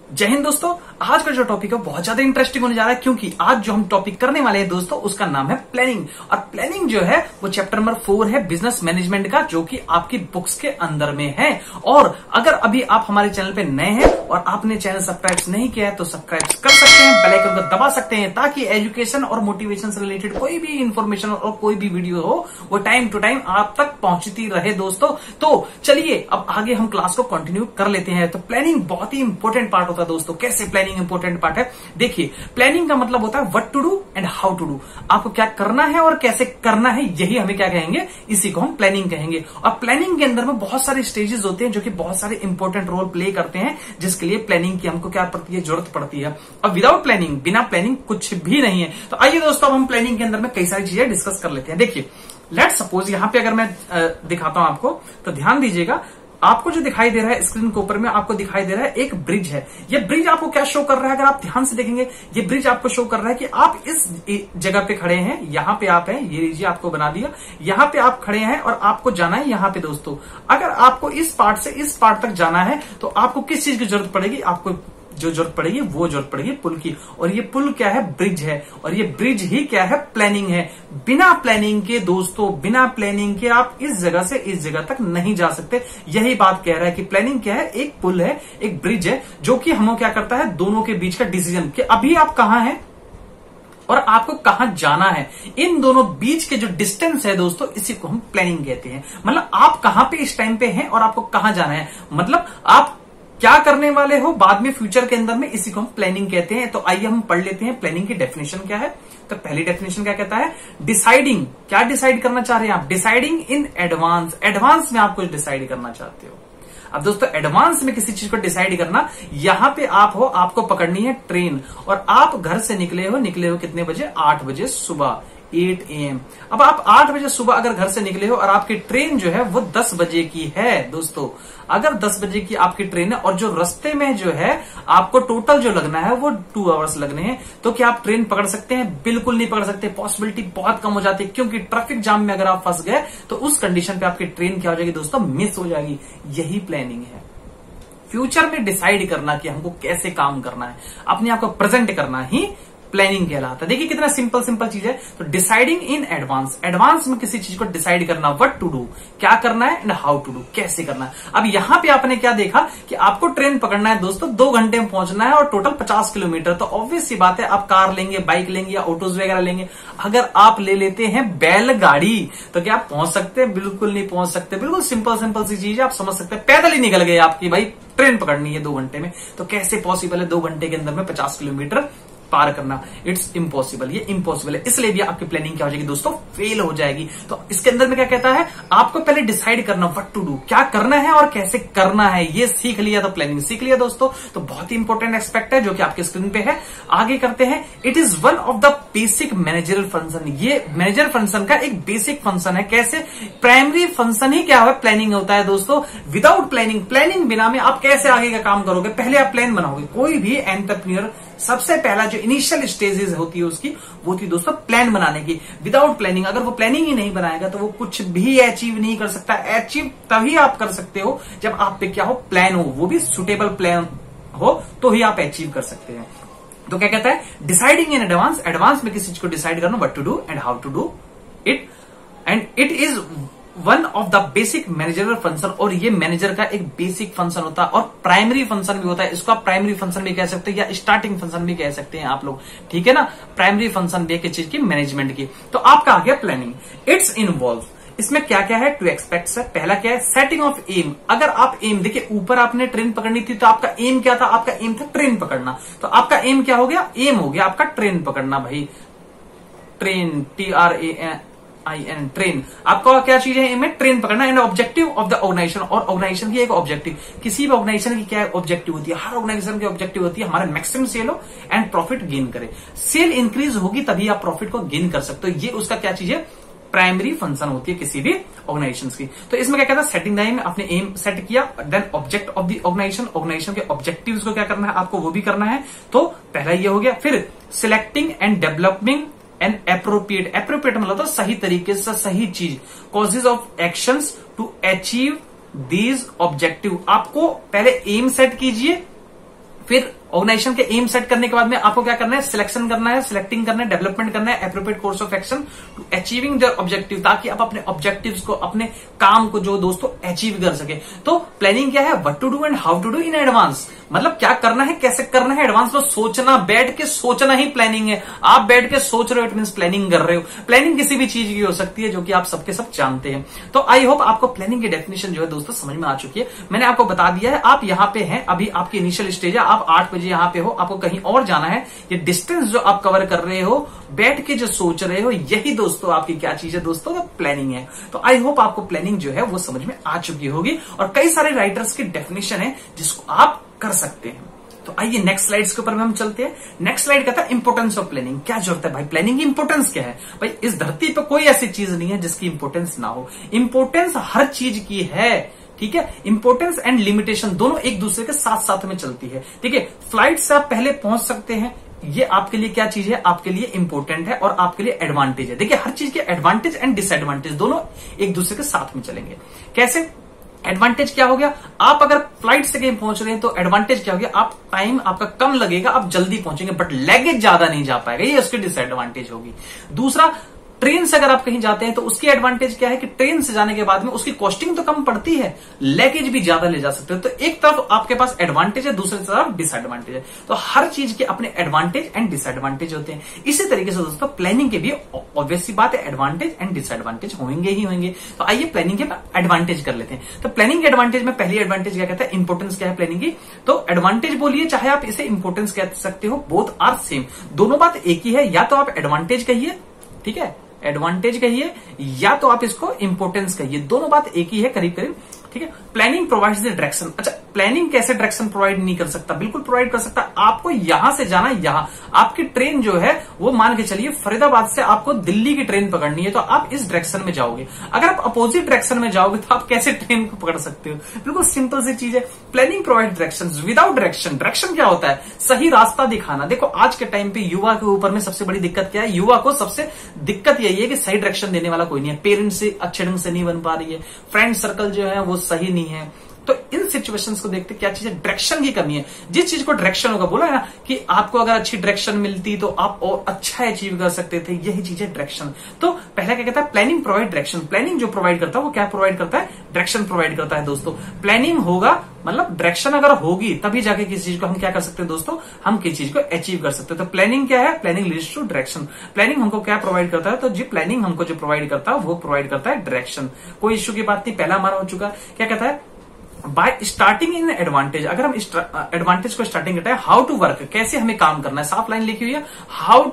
जय हिंद दोस्तों। आज का जो टॉपिक है बहुत ज्यादा इंटरेस्टिंग होने जा रहा है, क्योंकि आज जो हम टॉपिक करने वाले हैं दोस्तों उसका नाम है प्लानिंग। और प्लानिंग जो है वो चैप्टर नंबर 4 है बिजनेस मैनेजमेंट का, जो कि आपकी बुक्स के अंदर में है। और अगर अभी आप हमारे चैनल पे नए हैं और आपने चैनल सब्सक्राइब नहीं किया है तो सब्सक्राइब कर सकते हैं, बेल आइकन को दबा सकते हैं, ताकि एजुकेशन और मोटिवेशन से रिलेटेड कोई भी इंफॉर्मेशन और कोई भी वीडियो हो वो टाइम टू टाइम आप तक पहुंचती रहे दोस्तों। तो चलिए अब आगे हम क्लास को कंटिन्यू कर लेते हैं। तो प्लानिंग बहुत ही इंपॉर्टेंट पार्ट होता है दोस्तों। कैसे प्लानिंग इंपॉर्टेंट पार्ट है? देखिए, प्लानिंग का मतलब होता है what to do and how to do. आपको क्या करना है और कैसे करना है, यही हमें क्या कहेंगे, इसी को हम प्लानिंग कहेंगे। और प्लानिंग के अंदर में बहुत सारे स्टेजेस होते हैं जो कि बहुत सारे इंपॉर्टेंट रोल प्ले करते हैं, जिसके लिए प्लानिंग की हमको क्या पड़ती है, जरूरत पड़ती है। और विदाउट प्लानिंग, बिना प्लानिंग कुछ भी नहीं है। तो आइए दोस्तों, अब हम प्लानिंग के अंदर में कई सारी चीजें डिस्कस कर लेते हैं। देखिए, लेट्स सपोज यहां पे अगर मैं दिखाता हूं आपको, तो ध्यान दीजिएगा। आपको जो दिखाई दे रहा है स्क्रीन के ऊपर में, आपको दिखाई दे रहा है एक ब्रिज है। ये ब्रिज आपको क्या शो कर रहा है? अगर आप ध्यान से देखेंगे, ये ब्रिज आपको शो कर रहा है कि आप इस जगह पे खड़े हैं, यहां पे आप हैं, ये लीजिए आपको बना दिया, यहां पे आप खड़े हैं और आपको जाना है यहां पे दोस्तों। अगर आपको इस पार्ट से इस पार्ट तक जाना है तो आपको किस चीज की जरूरत पड़ेगी? आपको जो जरूरत पड़ेगी वो जरूरत पड़ेगी पुल की। और ये पुल क्या है? ब्रिज है। और ये ब्रिज ही क्या है? प्लानिंग है। बिना प्लानिंग के दोस्तों, बिना प्लानिंग के आप इस जगह से इस जगह तक नहीं जा सकते। यही बात कह रहा है कि प्लानिंग क्या है? एक पुल है, एक ब्रिज है, जो कि हमें क्या करता है, दोनों के बीच का डिसीजन कि अभी आप कहां हैं और आपको कहां जाना है, इन दोनों बीच के जो डिस्टेंस है दोस्तों, इसी को हम प्लानिंग कहते हैं। मतलब आप कहां पे इस टाइम पे हैं और आपको कहां जाना है, मतलब आप क्या करने वाले हो बाद में फ्यूचर के अंदर में, इसी को हम प्लानिंग कहते हैं। तो आइए हम पढ़ लेते हैं प्लानिंग की डेफिनेशन क्या है। तो पहली डेफिनेशन क्या कहता है? डिसाइडिंग। क्या डिसाइड करना चाह रहे हैं आप? Deciding in advance. एडवांस में आप कुछ डिसाइड करना चाहते हो। अब दोस्तों, एडवांस में किसी चीज को डिसाइड करना, यहां पे आप हो, आपको पकड़नी है ट्रेन और आप घर से निकले हो कितने बजे? 8 बजे सुबह, 8 AM। अब आप 8 बजे सुबह अगर घर से निकले हो और आपकी ट्रेन जो है वो 10 बजे की है दोस्तों। अगर 10 बजे की आपकी ट्रेन है और जो रास्ते में जो है आपको टोटल जो लगना है वो 2 आवर्स लगने हैं, तो क्या आप ट्रेन पकड़ सकते हैं? बिल्कुल नहीं पकड़ सकते। पॉसिबिलिटी बहुत कम हो जाती है, क्योंकि ट्रैफिक जाम में अगर आप फंस गए तो उस कंडीशन पे आपकी ट्रेन क्या हो जाएगी दोस्तों? मिस हो जाएगी। यही प्लानिंग है। फ्यूचर में डिसाइड करना कि हमको कैसे काम करना है, अपने आप को प्रेजेंट करना ही प्लानिंग कहलाता है। देखिए कितना सिंपल चीज है। तो डिसाइडिंग इन एडवांस, एडवांस में किसी चीज को डिसाइड करना, व्हाट टू डू, क्या करना है, एंड हाउ टू डू, कैसे करना है। अब यहां पे आपने क्या देखा कि आपको ट्रेन पकड़ना है दोस्तों, 2 घंटे में पहुंचना है और टोटल 50 किलोमीटर। तो ऑब्वियस सी बात है, आप कार लेंगे, बाइक लेंगे या ऑटोज वगैरह लेंगे। अगर आप ले लेते हैं बैलगाड़ी तो क्या आप पहुंच सकते हैं? बिल्कुल नहीं पहुंच सकते। बिल्कुल सिंपल सी चीज है, आप समझ सकते हैं। पैदल ही निकल गए आपकी भाई ट्रेन पकड़नी है 2 घंटे में, तो कैसे पॉसिबल है 2 घंटे के अंदर में 50 किलोमीटर पार करना? It's impossible. ये इम्पॉसिबल है, इसलिए भी आपकी प्लानिंग क्या हो जाएगी दोस्तों? फेल हो जाएगी। तो इसके अंदर में क्या कहता है? आपको पहले डिसाइड करना, व्हाट टू डू, क्या करना है और कैसे करना है, ये सीख लिया तो प्लानिंग सीख लिया दोस्तों। तो बहुत ही इंपॉर्टेंट एस्पेक्ट है जो कि आपके स्क्रीन पे है। आगे करते हैं। It is one of the basic managerial function. ये मैनेजर फंक्शन का एक बेसिक फंक्शन है। कैसे? प्राइमरी फंक्शन ही क्या है? प्लानिंग होता है दोस्तों। विदाउट प्लानिंग बिना में आप कैसे आगे का काम करोगे? पहले आप प्लान बनाओगे। कोई भी एंटरप्रेन्योर सबसे पहला जो इनिशियल स्टेजेस होती है उसकी, वो थी दोस्तों प्लान बनाने की। विदाउट प्लानिंग, अगर वो प्लानिंग ही नहीं बनाएगा तो वो कुछ भी अचीव नहीं कर सकता। अचीव तभी आप कर सकते हो जब आप पे क्या हो? प्लान हो, वो भी सुटेबल प्लान हो, तो ही आप अचीव कर सकते हैं। तो क्या कहता है? Deciding in advance. एडवांस में किसी चीज को डिसाइड करना, what to do and how to do it, and it is one of the basic managerial function. और ये मैनेजर का एक बेसिक फंक्शन होता है और प्राइमरी फंक्शन भी होता है। इसको आप प्राइमरी फंक्शन भी कह सकते हैं या स्टार्टिंग फंक्शन भी कह सकते हैं आप लोग, ठीक है ना? प्राइमरी फंक्शन भी एक चीज की, मैनेजमेंट की। तो आपका आ गया प्लानिंग। It's involve. इसमें क्या क्या है? 2 एस्पेक्ट्स है। पहला क्या है? Setting of aim. अगर आप एम, देखिए ऊपर आपने ट्रेन पकड़नी थी तो आपका एम क्या था? आपका एम था ट्रेन पकड़ना। तो आपका एम क्या हो गया? एम हो गया आपका ट्रेन पकड़ना भाई। Train, TRAIN, train. आपका क्या चीज है? एम है ट्रेन पकड़ना। And objective of the organisation. और ऑर्गेनाइजेशन की एक ऑब्जेक्टिव, किसी भी ऑर्गेनाइजेशन की क्या ऑब्जेक्टिव होती है? हर ऑर्गेनाइजेशन की ऑब्जेक्टिव होती है हमारा मैक्सिमम सेल हो एंड प्रॉफिट गेन करे। सेल इंक्रीज होगी तभी आप प्रॉफिट को गेन कर सकते हो। ये उसका क्या चीज है? प्राइमरी फंक्शन होती है किसी भी ऑर्गेनाइजेशन की। तो इसमें क्या कहता है? सेटिंग द एम, आपने एम सेट किया, then object of the organisation. Organisation के ऑब्जेक्टिव्स को क्या करना है? आपको वो भी करना है। तो पहला ये हो गया। फिर selecting and developing and appropriate. Appropriate मतलब तो सही तरीके से सही चीज। Courses of actions to achieve these objective. आपको पहले एम सेट कीजिए, फिर ऑर्गेनाइजेशन के एम सेट करने के बाद में आपको क्या करना है, सिलेक्शन करना है, सिलेक्टिंग करना है, डेवलपमेंट करना है, appropriate course of action to achieving the objective, ताकि आप अपने ऑब्जेक्टिव्स को, अपने काम को जो दोस्तों अचीव कर सके। तो प्लानिंग क्या है, what to do and how to do in advance, मतलब क्या करना है, कैसे करना है, एडवांस में सोचना, बैठ के सोचना ही प्लानिंग है। आप बैठ के सोच रहे हो, इट मींस प्लानिंग कर रहे हो। प्लानिंग किसी भी चीज की हो सकती है, जो कि आप सबके सब जानते हैं। तो आई होप आपको प्लानिंग की डेफिनेशन जो है दोस्तों समझ में आ चुकी है। मैंने आपको बता दिया है, आप यहाँ पे हैं, अभी आपकी इनिशियल स्टेज है, आप 8 बजे यहाँ पे हो, आपको कहीं और जाना है। ये डिस्टेंस जो आप कवर कर रहे हो, बैठ के जो सोच रहे हो, यही दोस्तों आपकी क्या चीज है दोस्तों, प्लानिंग है। तो आई होप आपको प्लानिंग जो है वो समझ में आ चुकी होगी, और कई सारे राइटर्स की डेफिनेशन है जिसको आप कर सकते हैं। तो आइए नेक्स्ट स्लाइड्स के ऊपर में हम चलते हैं। नेक्स्ट स्लाइड कहता है इंपोर्टेंस ऑफ प्लानिंग। क्या जरूरत है भाई, प्लानिंग की इंपोर्टेंस क्या है भाई? इस धरती पर कोई ऐसी चीज नहीं है जिसकी इंपोर्टेंस ना हो। इंपोर्टेंस हर चीज की है, ठीक है। इंपोर्टेंस एंड लिमिटेशन दोनों एक दूसरे के साथ साथ में चलती है, ठीक है। फ्लाइट से आप पहले पहुंच सकते हैं, ये आपके लिए क्या चीज है, आपके लिए इंपॉर्टेंट है और आपके लिए एडवांटेज है। देखिए हर चीज के एडवांटेज एंड डिसएडवांटेज दोनों एक दूसरे के साथ में चलेंगे। कैसे? एडवांटेज क्या हो गया, आप अगर फ्लाइट से कहीं पहुंच रहे हैं तो एडवांटेज क्या हो गया, आप टाइम आपका कम लगेगा, आप जल्दी पहुंचेंगे, बट लगेज ज्यादा नहीं जा पाएगा, ये उसकी डिसएडवांटेज होगी। दूसरा, ट्रेन से अगर आप कहीं जाते हैं तो उसकी एडवांटेज क्या है कि ट्रेन से जाने के बाद में उसकी कॉस्टिंग तो कम पड़ती है, लगेज भी ज्यादा ले जा सकते हो। तो एक तरफ आपके पास एडवांटेज है, दूसरी तरफ डिसएडवांटेज है। तो हर चीज के अपने एडवांटेज एंड डिसएडवांटेज होते हैं। इसी तरीके से दोस्तों प्लानिंग के भी ऑब्वियस सी बात है, एडवांटेज एंड डिसएडवांटेज होंगे ही होंगे। तो आइए प्लानिंग के एडवांटेज कर लेते हैं। तो प्लानिंग के एडवांटेज में पहली एडवांटेज क्या कहता है, इंपोर्टेंस क्या है प्लानिंग की। तो एडवांटेज बोलिए, चाहे आप इसे इंपोर्टेंस कह सकते हो, बोथ आर सेम, दोनों बात एक ही है। या तो आप एडवांटेज कहिए, ठीक है, एडवांटेज कहिए, या तो आप इसको इंपोर्टेंस कहिए, दोनों बात एक ही है करीब करीब, ठीक है। Planning provides the direction. अच्छा, प्लानिंग कैसे डायरेक्शन प्रोवाइड नहीं कर सकता? बिल्कुल प्रोवाइड कर सकता। आपको यहां से जाना, यहां आपकी ट्रेन जो है वो मान के चलिए फरीदाबाद से आपको दिल्ली की ट्रेन पकड़नी है, तो आप इस डायरेक्शन में जाओगे। अगर आप अपोजिट डायरेक्शन में जाओगे तो आप कैसे ट्रेन को पकड़ सकते हो? बिल्कुल सिंपल सी चीज है, planning provide direction. Without direction, direction क्या होता है, सही रास्ता दिखाना। देखो आज के टाइम पे युवा के ऊपर में सबसे बड़ी दिक्कत क्या है, युवा को सबसे दिक्कत यही है कि सही डायरेक्शन देने वाला कोई नहीं है। पेरेंट्स से अच्छे ढंग से नहीं बन पा रही है, फ्रेंड सर्कल जो है वो सही नहीं है। तो इन सिचुएशंस को देखते क्या चीज है, डायरेक्शन की कमी है। जिस चीज को डायरेक्शन होगा, बोला है ना कि आपको अगर अच्छी डायरेक्शन मिलती तो आप और अच्छा अचीव कर सकते थे, यही चीज है डायरेक्शन। तो पहला क्या कहता है, प्लानिंग प्रोवाइड डायरेक्शन। प्लानिंग जो प्रोवाइड करता है वो क्या प्रोवाइड करता है, डायरेक्शन प्रोवाइड करता है दोस्तों। प्लानिंग होगा मतलब डायरेक्शन अगर होगी तभी जाके किसी चीज को हम क्या कर सकते हैं दोस्तों, हम किसी चीज को अचीव कर सकते हैं। तो प्लानिंग क्या है, planning leads to direction. Planning हमको क्या प्रोवाइड करता है, तो जी प्लानिंग हमको जो प्रोवाइड करता है वो प्रोवाइड करता है डायरेक्शन। कोई इश्यू की बात नहीं, पहला हमारा हो चुका। क्या कहता है, बाय स्टार्टिंग इन एडवांटेज। अगर हम एडवांटेज को स्टार्टिंग करते हैं, हाउ टू वर्क, कैसे हमें काम करना है, साफ लाइन लिखी हुई है, how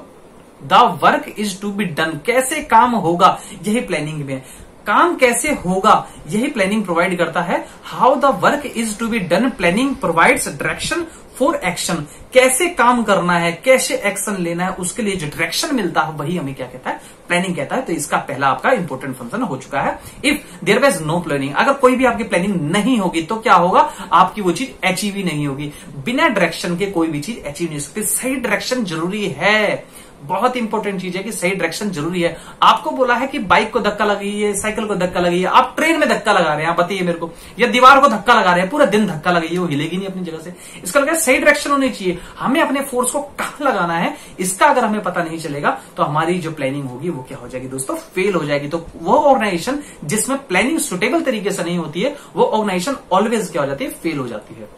the work is to be done, कैसे काम होगा, यही प्लानिंग में है। काम कैसे होगा यही प्लानिंग प्रोवाइड करता है। How the work is to be done, planning provides direction for action. कैसे काम करना है, कैसे एक्शन लेना है, उसके लिए जो डायरेक्शन मिलता है वही हमें क्या कहता है, प्लानिंग कहता है। तो इसका पहला आपका इंपोर्टेंट फंक्शन हो चुका है। If there was no planning, अगर कोई भी आपकी प्लानिंग नहीं होगी तो क्या होगा, आपकी वो चीज अचीव ही नहीं होगी। बिना डायरेक्शन के कोई भी चीज अचीव नहीं हो सकती। सही डायरेक्शन जरूरी है, बहुत इंपॉर्टेंट चीज है कि सही डायरेक्शन जरूरी है। आपको बोला है कि बाइक को धक्का लगी है, साइकिल को धक्का लगी है, आप ट्रेन में धक्का लगा रहे हैं, आप बताइए मेरे को, या दीवार को धक्का लगा रहे हैं, पूरा दिन धक्का लगाइए, वो हिलेगी नहीं अपनी जगह से। इसका मतलब सही डायरेक्शन होनी चाहिए। हमें अपने फोर्स को कहां लगाना है, इसका अगर हमें पता नहीं चलेगा तो हमारी जो प्लानिंग होगी वो क्या हो जाएगी दोस्तों, फेल हो जाएगी। तो वो ऑर्गेनाइजेशन जिसमें प्लानिंग सुटेबल तरीके से नहीं होती है, वो ऑर्गेनाइजेशन ऑलवेज क्या हो जाती है, फेल हो जाती है।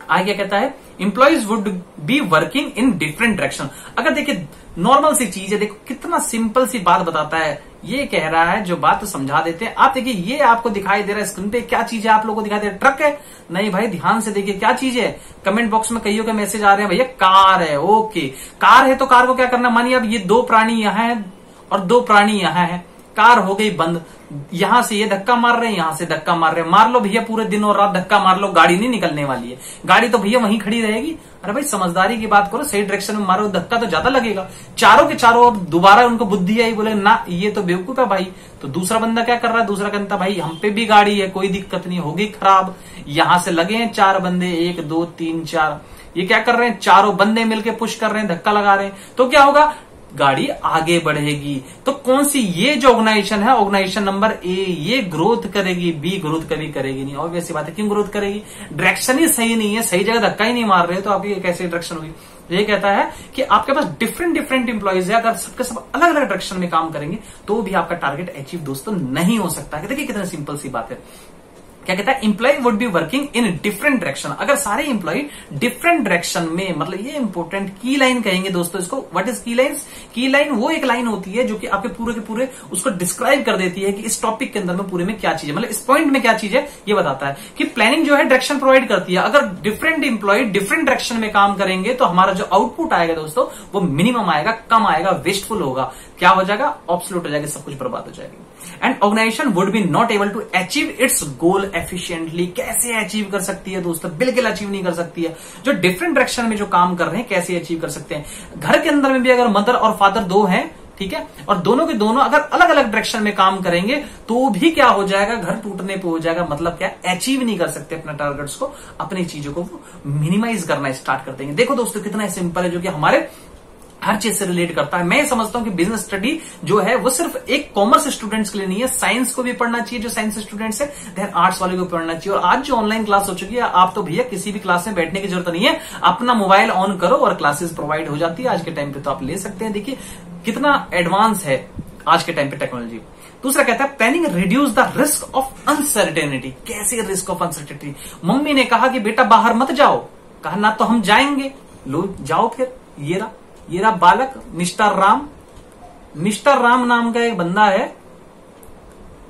आगे क्या कहता है, employees would be working in different direction. अगर देखिए नॉर्मल सी चीज है, देखो कितना सिंपल सी बात बताता है, ये कह रहा है जो बात तो समझा देते हैं। आप देखिए ये आपको दिखाई दे रहा है स्क्रीन पे, क्या चीज है आप लोगों को दिखाई दे रहा है, ट्रक है? नहीं भाई, ध्यान से देखिए क्या चीज है। कमेंट बॉक्स में कईयों के मैसेज आ रहे हैं, भैया कार है। ओके, कार है तो कार को क्या करना, मानिए अब ये दो प्राणी यहाँ है और दो प्राणी यहाँ है, कार हो गई बंद। यहां से ये धक्का मार रहे हैं, यहां से धक्का मार रहे हैं, मार लो भैया पूरे दिन और रात धक्का मार लो, गाड़ी नहीं निकलने वाली है, गाड़ी तो भैया वहीं खड़ी रहेगी। अरे भाई समझदारी की बात करो, सही डायरेक्शन में मारो, धक्का तो ज्यादा लगेगा। चारों के चारों अब दोबारा उनको बुद्धि आई, बोले ना ये तो बेवकूफ है भाई। तो दूसरा बंदा क्या कर रहा है, दूसरा कहता भाई हम पे भी गाड़ी है, कोई दिक्कत नहीं, होगी खराब। यहां से लगे हैं 4 बंदे, 1 2 3 4, ये क्या कर रहे हैं, चारों बंदे मिलके पुश कर रहे हैं, धक्का लगा रहे हैं। तो क्या होगा, गाड़ी आगे बढ़ेगी। तो कौन सी ये जो ऑर्गेनाइजेशन है, ऑर्गेनाइजेशन नंबर ए, ये ग्रोथ करेगी, बी ग्रोथ कभी करेगी नहीं। ऑब्वियस सी बात है, क्यों ग्रोथ करेगी? डायरेक्शन ही सही नहीं है, सही जगह धक्का ही नहीं मार रहे, तो आपकी कैसे डायरेक्शन होगी? ये कहता है कि आपके पास डिफरेंट एम्प्लॉइज है, अगर सबके सब अलग अलग डायरेक्शन में काम करेंगे तो भी आपका टारगेट अचीव दोस्तों नहीं हो सकता। देखिए कितना सिंपल सी बात है। क्या कहता है? Employee would be working in different direction. अगर सारे एम्प्लॉय डिफरेंट डायरेक्शन में, मतलब ये इंपॉर्टेंट की लाइन कहेंगे दोस्तों इसको। व्हाट इज की लाइंस? की लाइन वो एक लाइन होती है जो कि आपके पूरे के पूरे उसको डिस्क्राइब कर देती है कि इस टॉपिक के अंदर में पूरे में क्या चीज है, मतलब इस पॉइंट में क्या चीज है, ये बताता है कि प्लानिंग जो है डायरेक्शन प्रोवाइड करती है। अगर डिफरेंट एम्प्लॉय डिफरेंट डायरेक्शन में काम करेंगे तो हमारा जो आउटपुट आएगा दोस्तों वो मिनिमम आएगा, कम आएगा, वेस्टफुल होगा। क्या हो जाएगा? ऑब्सोल्यूट हो जाएगा, सब कुछ बर्बाद हो जाएगी। And organisation would be not able to achieve its goal efficiently. कैसे अचीव कर सकती है दोस्तों? बिल्कुल अचीव नहीं कर सकती है। जो डिफरेंट डायरेक्शन में जो काम कर रहे हैं कैसे अचीव कर सकते हैं? घर के अंदर में भी अगर मदर और फादर दो हैं, ठीक है, और दोनों के दोनों अगर अलग अलग डायरेक्शन में काम करेंगे तो भी क्या हो जाएगा? घर टूटने पे हो जाएगा। मतलब क्या? अचीव नहीं कर सकते अपने टारगेट्स को, अपनी चीजों को मिनिमाइज करना स्टार्ट कर देंगे। देखो दोस्तों कितना सिंपल है, जो कि हमारे हर चीज से रिलेट करता है। मैं समझता हूं कि बिजनेस स्टडी जो है वो सिर्फ एक कॉमर्स स्टूडेंट्स के लिए नहीं है, साइंस को भी पढ़ना चाहिए जो साइंस स्टूडेंट्स है, देन आर्ट्स वाले को पढ़ना चाहिए। और आज जो ऑनलाइन क्लास हो चुकी है, आप तो भैया किसी भी क्लास में बैठने की जरूरत नहीं है, अपना मोबाइल ऑन करो और क्लासेस प्रोवाइड हो जाती है। आज के टाइम पे तो आप ले सकते हैं। देखिए कितना एडवांस है आज के टाइम पे टेक्नोलॉजी। दूसरा कहता है planning reduce the risk of uncertainty. कैसे रिस्क ऑफ अनसर्टेनिटी? मम्मी ने कहा कि बेटा बाहर मत जाओ, कहा ना तो हम जाएंगे, लो जाओ फिर। ये रहा बालक मिस्टर राम। मिस्टर राम नाम का एक बंदा है,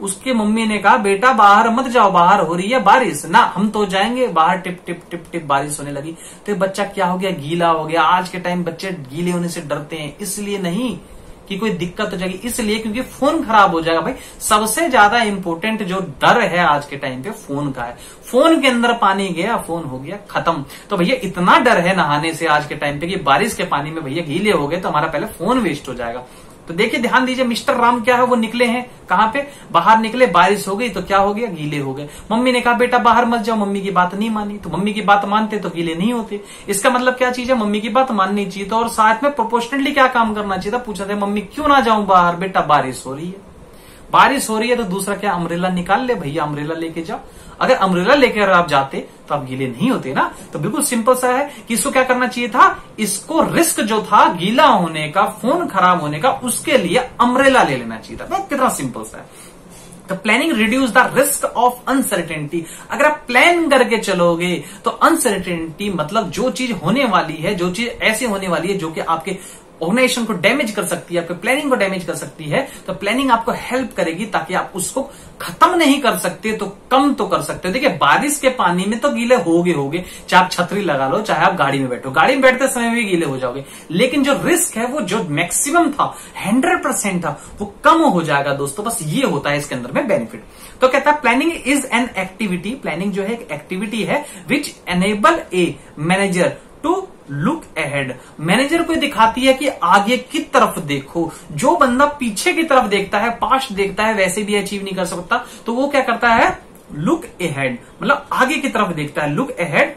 उसके मम्मी ने कहा बेटा बाहर मत जाओ, बाहर हो रही है बारिश। ना हम तो जाएंगे। बाहर टिप टिप टिप टिप बारिश होने लगी तो बच्चा क्या हो गया? गीला हो गया। आज के टाइम बच्चे गीले होने से डरते हैं, इसलिए नहीं कि कोई दिक्कत हो जाएगी, इसलिए क्योंकि फोन खराब हो जाएगा। भाई सबसे ज्यादा इंपॉर्टेंट जो डर है आज के टाइम पे फोन का है। फोन के अंदर पानी गया, फोन हो गया खत्म। तो भैया इतना डर है नहाने से आज के टाइम पे कि बारिश के पानी में भैया गीले हो गए तो हमारा पहले फोन वेस्ट हो जाएगा। तो देखिए ध्यान दीजिए, मिस्टर राम क्या है, वो निकले हैं कहां पे? बाहर निकले, बारिश हो गई तो क्या हो गया? गीले हो गए। मम्मी ने कहा बेटा बाहर मत जाओ, मम्मी की बात नहीं मानी। तो मम्मी की बात मानते तो गीले नहीं होते। इसका मतलब क्या चीज है? मम्मी की बात माननी चाहिए। तो और साथ में प्रोपोर्शनली क्या काम करना चाहिए था? पूछा था मम्मी क्यों ना जाऊं बाहर? बेटा बारिश हो रही है। बारिश हो रही है तो दूसरा क्या? अम्ब्रेला निकाल ले भैया, अम्ब्रेला लेके जाओ। अगर अम्ब्रेला लेकर आप जाते तो आप गीले नहीं होते ना। तो बिल्कुल सिंपल सा है कि इसको क्या करना चाहिए था? इसको रिस्क जो था गीला होने का, फोन खराब होने का, उसके लिए अम्ब्रेला ले लेना चाहिए था। कितना सिंपल सा है। तो planning reduce the risk of uncertainty. अगर आप प्लान करके चलोगे तो अनसर्टेनिटी मतलब जो चीज होने वाली है, जो चीज ऐसे होने वाली है जो कि आपके ऑर्गेनाइजेशन को डैमेज कर सकती है, आपके प्लानिंग को डैमेज कर सकती है, तो प्लानिंग आपको हेल्प करेगी ताकि आप उसको खत्म नहीं कर सकते तो कम तो कर सकते हो। देखिए बारिश के पानी में तो गीले होगे, चाहे आप छतरी लगा लो, चाहे आप गाड़ी में बैठो, गाड़ी में बैठते समय भी गीले हो जाओगे। लेकिन जो रिस्क है वो जो मैक्सिमम था, 100% था, वो कम हो जाएगा दोस्तों। बस ये होता है इसके अंदर में बेनिफिट। तो कहता है planning is an activity. Planning जो है एक एक्टिविटी है which enable a manager to look ahead. Manager को दिखाती है कि आगे की तरफ देखो। जो बंदा पीछे की तरफ देखता है, पास्ट देखता है, वैसे भी अचीव नहीं कर सकता। तो वो क्या करता है? लुक अहेड, मतलब आगे की तरफ देखता है। लुक अहेड,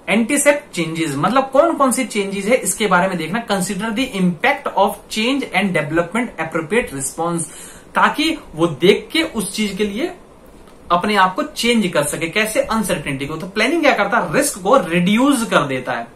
एंटीसेप्ट चेंजेस, मतलब कौन कौन सी चेंजेस है इसके बारे में देखना। Consider the impact of change and development appropriate response, ताकि वो देख के उस चीज के लिए अपने आप को चेंज कर सके। कैसे? अनसर्टेनिटी को। तो प्लानिंग क्या करता है? रिस्क को रिड्यूस कर देता है।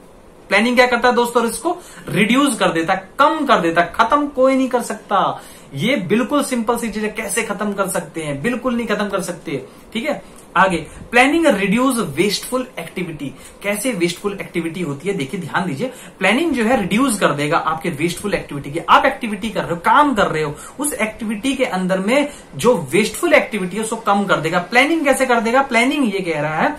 प्लानिंग क्या करता है दोस्तों? रिस्क को रिड्यूस कर देता है, कम कर देता है। खत्म कोई नहीं कर सकता। ये बिल्कुल सिंपल सी चीज है। कैसे खत्म कर सकते हैं? बिल्कुल नहीं खत्म कर सकते। ठीक है, आगे प्लानिंग रिड्यूस वेस्टफुल एक्टिविटी। कैसे वेस्टफुल एक्टिविटी होती है? देखिए ध्यान दीजिए, प्लानिंग जो है रिड्यूस कर देगा आपके वेस्टफुल एक्टिविटी की। आप एक्टिविटी कर रहे हो, काम कर रहे हो, उस एक्टिविटी के अंदर में जो वेस्टफुल एक्टिविटी है उसको कम कर देगा। प्लानिंग कैसे कर देगा? प्लानिंग ये कह रहा है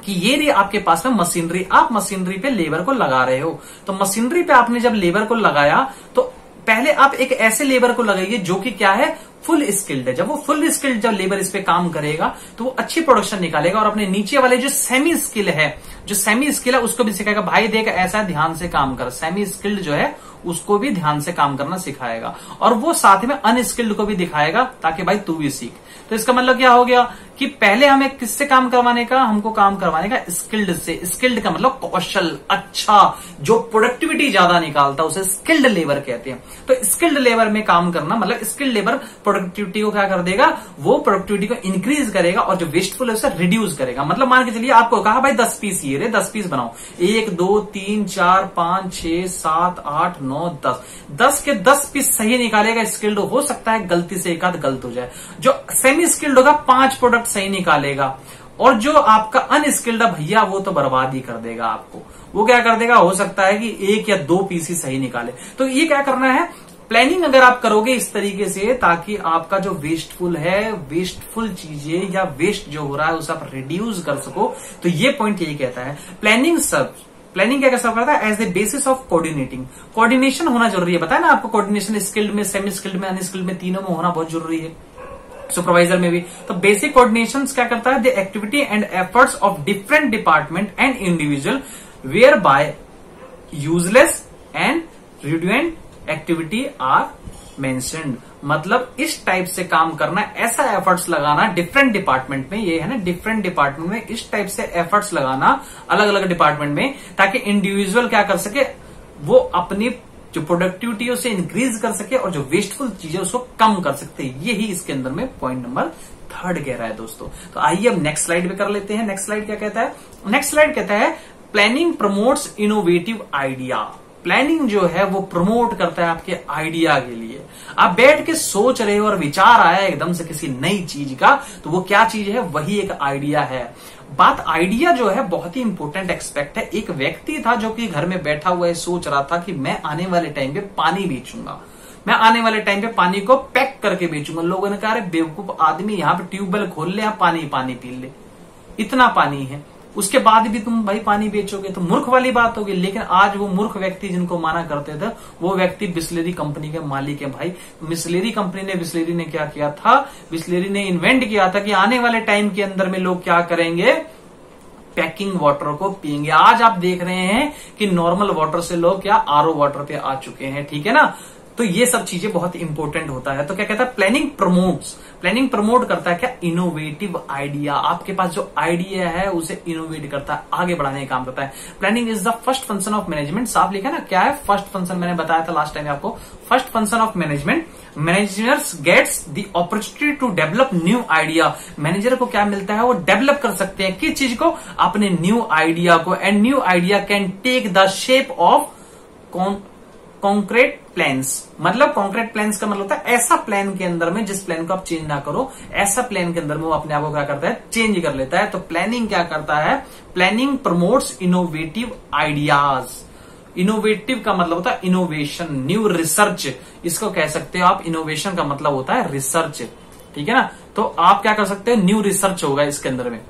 कि ये रही आपके पास में मशीनरी, आप मशीनरी पे लेबर को लगा रहे हो। तो मशीनरी पे आपने जब लेबर को लगाया तो पहले आप एक ऐसे लेबर को लगाइए जो कि क्या है? फुल स्किल्ड है। जब वो फुल स्किल्ड जब लेबर इस पे काम करेगा तो वो अच्छी प्रोडक्शन निकालेगा। और अपने नीचे वाले जो सेमी स्किल है, जो सेमी स्किल है उसको भी सिखाएगा, भाई देख ऐसा ध्यान से काम कर। सेमी स्किल्ड जो है उसको भी ध्यान से काम करना सिखाएगा और वो साथ में अनस्किल्ड को भी दिखाएगा ताकि भाई तू भी सीख। तो इसका मतलब क्या हो गया कि पहले हमें किससे काम करवाने का, हमको काम करवाने का स्किल्ड से। स्किल्ड का मतलब कौशल, अच्छा, जो प्रोडक्टिविटी ज्यादा निकालता है उसे स्किल्ड लेबर कहते हैं। तो स्किल्ड लेबर में काम करना मतलब स्किल्ड लेबर प्रोडक्टिविटी को क्या कर देगा, वो प्रोडक्टिविटी को इंक्रीज करेगा और जो वेस्टफुल है उसे रिड्यूस करेगा। मतलब मान के चलिए आपको कहा भाई 10 पीस ये रे, 10 पीस बनाओ, 1 2 3 4 5 6 7 8 9 10, 10 के 10 पीस सही निकालेगा स्किल्ड। हो सकता है गलती से एक आध गलत हो जाए। जो सेमी स्किल्ड होगा 5 प्रोडक्ट सही निकालेगा और जो आपका अनस्किल्ड है भैया वो तो बर्बाद ही कर देगा आपको। वो क्या कर देगा, हो सकता है कि 1 या 2 पीस ही सही निकाले। तो ये क्या करना है, प्लानिंग अगर आप करोगे इस तरीके से ताकि आपका जो वेस्टफुल है, वेस्टफुल चीजें या वेस्ट जो हो रहा है उसे आप रिड्यूस कर सको। तो ये पॉइंट यही कहता है प्लानिंग क्या सर्व करता है, as a basis of coordinating. Coordination होना जरूरी है, बताया ना आपको, कोऑर्डिनेशन स्किल्ड में, सेमी स्किल्ड में, अनस्किल्ड में, तीनों में होना बहुत जरूरी है, सुपरवाइजर में भी। तो बेसिक कोऑर्डिनेशन क्या करता है, the activity and efforts of different department and individual where by useless and redundant activity are mentioned. मतलब इस टाइप से काम करना, ऐसा एफर्ट्स लगाना डिफरेंट डिपार्टमेंट में, ये है ना डिफरेंट डिपार्टमेंट में, इस टाइप से एफर्ट्स लगाना अलग अलग डिपार्टमेंट में ताकि इंडिविजुअल क्या कर सके, वो अपनी जो प्रोडक्टिविटी उसे इंक्रीज कर सके और जो वेस्टफुल चीजें उसको कम कर सकते हैं। यही इसके अंदर में पॉइंट नंबर 3 कह रहा है दोस्तों। तो आइए अब नेक्स्ट स्लाइड पे कर लेते हैं। नेक्स्ट स्लाइड क्या कहता है, नेक्स्ट स्लाइड कहता है planning promotes innovative idea. Planning जो है वो प्रमोट करता है आपके आइडिया के लिए। आप बैठ के सोच रहे हो और विचार आया एकदम से किसी नई चीज का, तो वो क्या चीज है, वही एक आइडिया है। बात आइडिया जो है बहुत ही इंपॉर्टेंट एक्सपेक्ट है। एक व्यक्ति था जो कि घर में बैठा हुआ है, सोच रहा था कि मैं आने वाले टाइम पे पानी बेचूंगा, मैं आने वाले टाइम पे पानी को पैक करके बेचूंगा। लोगों ने कहा अरे बेवकूफ आदमी, यहाँ पे ट्यूबवेल खोल ले, आप पानी पी ले, इतना पानी है, उसके बाद भी तुम भाई पानी बेचोगे, तो मूर्ख वाली बात होगी। लेकिन आज वो मूर्ख व्यक्ति जिनको माना करते थे, वो व्यक्ति बिस्लेरी कंपनी के मालिक है भाई। बिस्लेरी कंपनी ने, बिस्लेरी ने क्या किया था, बिस्लेरी ने इन्वेंट किया था कि आने वाले टाइम के अंदर में लोग क्या करेंगे, पैकिंग वाटर को पिएंगे। आज आप देख रहे हैं कि नॉर्मल वाटर से लोग क्या आरओ वाटर पे आ चुके हैं, ठीक है ना। तो ये सब चीजें बहुत इंपॉर्टेंट होता है। तो क्या कहता है, प्लानिंग प्रमोट करता है क्या, इनोवेटिव आइडिया। आपके पास जो आइडिया है उसे इनोवेट करता है, आगे बढ़ाने का काम करता है। Planning is the first function of management. साफ लिखा ना, क्या है फर्स्ट फंक्शन, मैंने बताया था लास्ट टाइम आपको, first function of management. Managers gets the opportunity to develop new idea. Manager को क्या मिलता है, वो डेवलप कर सकते हैं किस चीज को, अपने न्यू आइडिया को। And new idea can take the shape of concrete plans. मतलब कॉन्क्रीट प्लान्स का मतलब होता है ऐसा प्लान के अंदर में जिस प्लान को आप चेंज ना करो, ऐसा प्लान के अंदर में वो अपने आप को क्या करता है, चेंज कर लेता है। तो प्लानिंग क्या करता है, planning promotes innovative ideas. Innovative का मतलब होता है इनोवेशन, न्यू रिसर्च, इसको कह सकते हो आप। इनोवेशन का मतलब होता है रिसर्च, ठीक है ना। तो आप क्या कर सकते हो, न्यू रिसर्च होगा इसके अंदर में।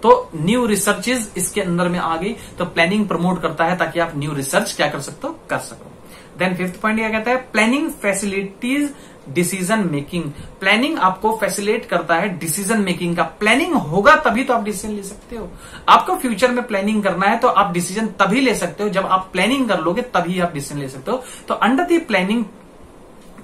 तो न्यू रिसर्चेज इसके अंदर में आ गई। तो प्लानिंग प्रमोट करता है ताकि आप न्यू रिसर्च क्या कर सकते हो, कर सको। देन 5th पॉइंट क्या कहता है, planning facilities decision making. Planning आपको फैसिलिटेट करता है डिसीजन मेकिंग का। प्लानिंग होगा तभी तो आप डिसीजन ले सकते हो। आपको फ्यूचर में प्लानिंग करना है तो आप डिसीजन तभी ले सकते हो जब आप प्लानिंग कर लोगे, तभी आप डिसीजन ले सकते हो। तो under the planning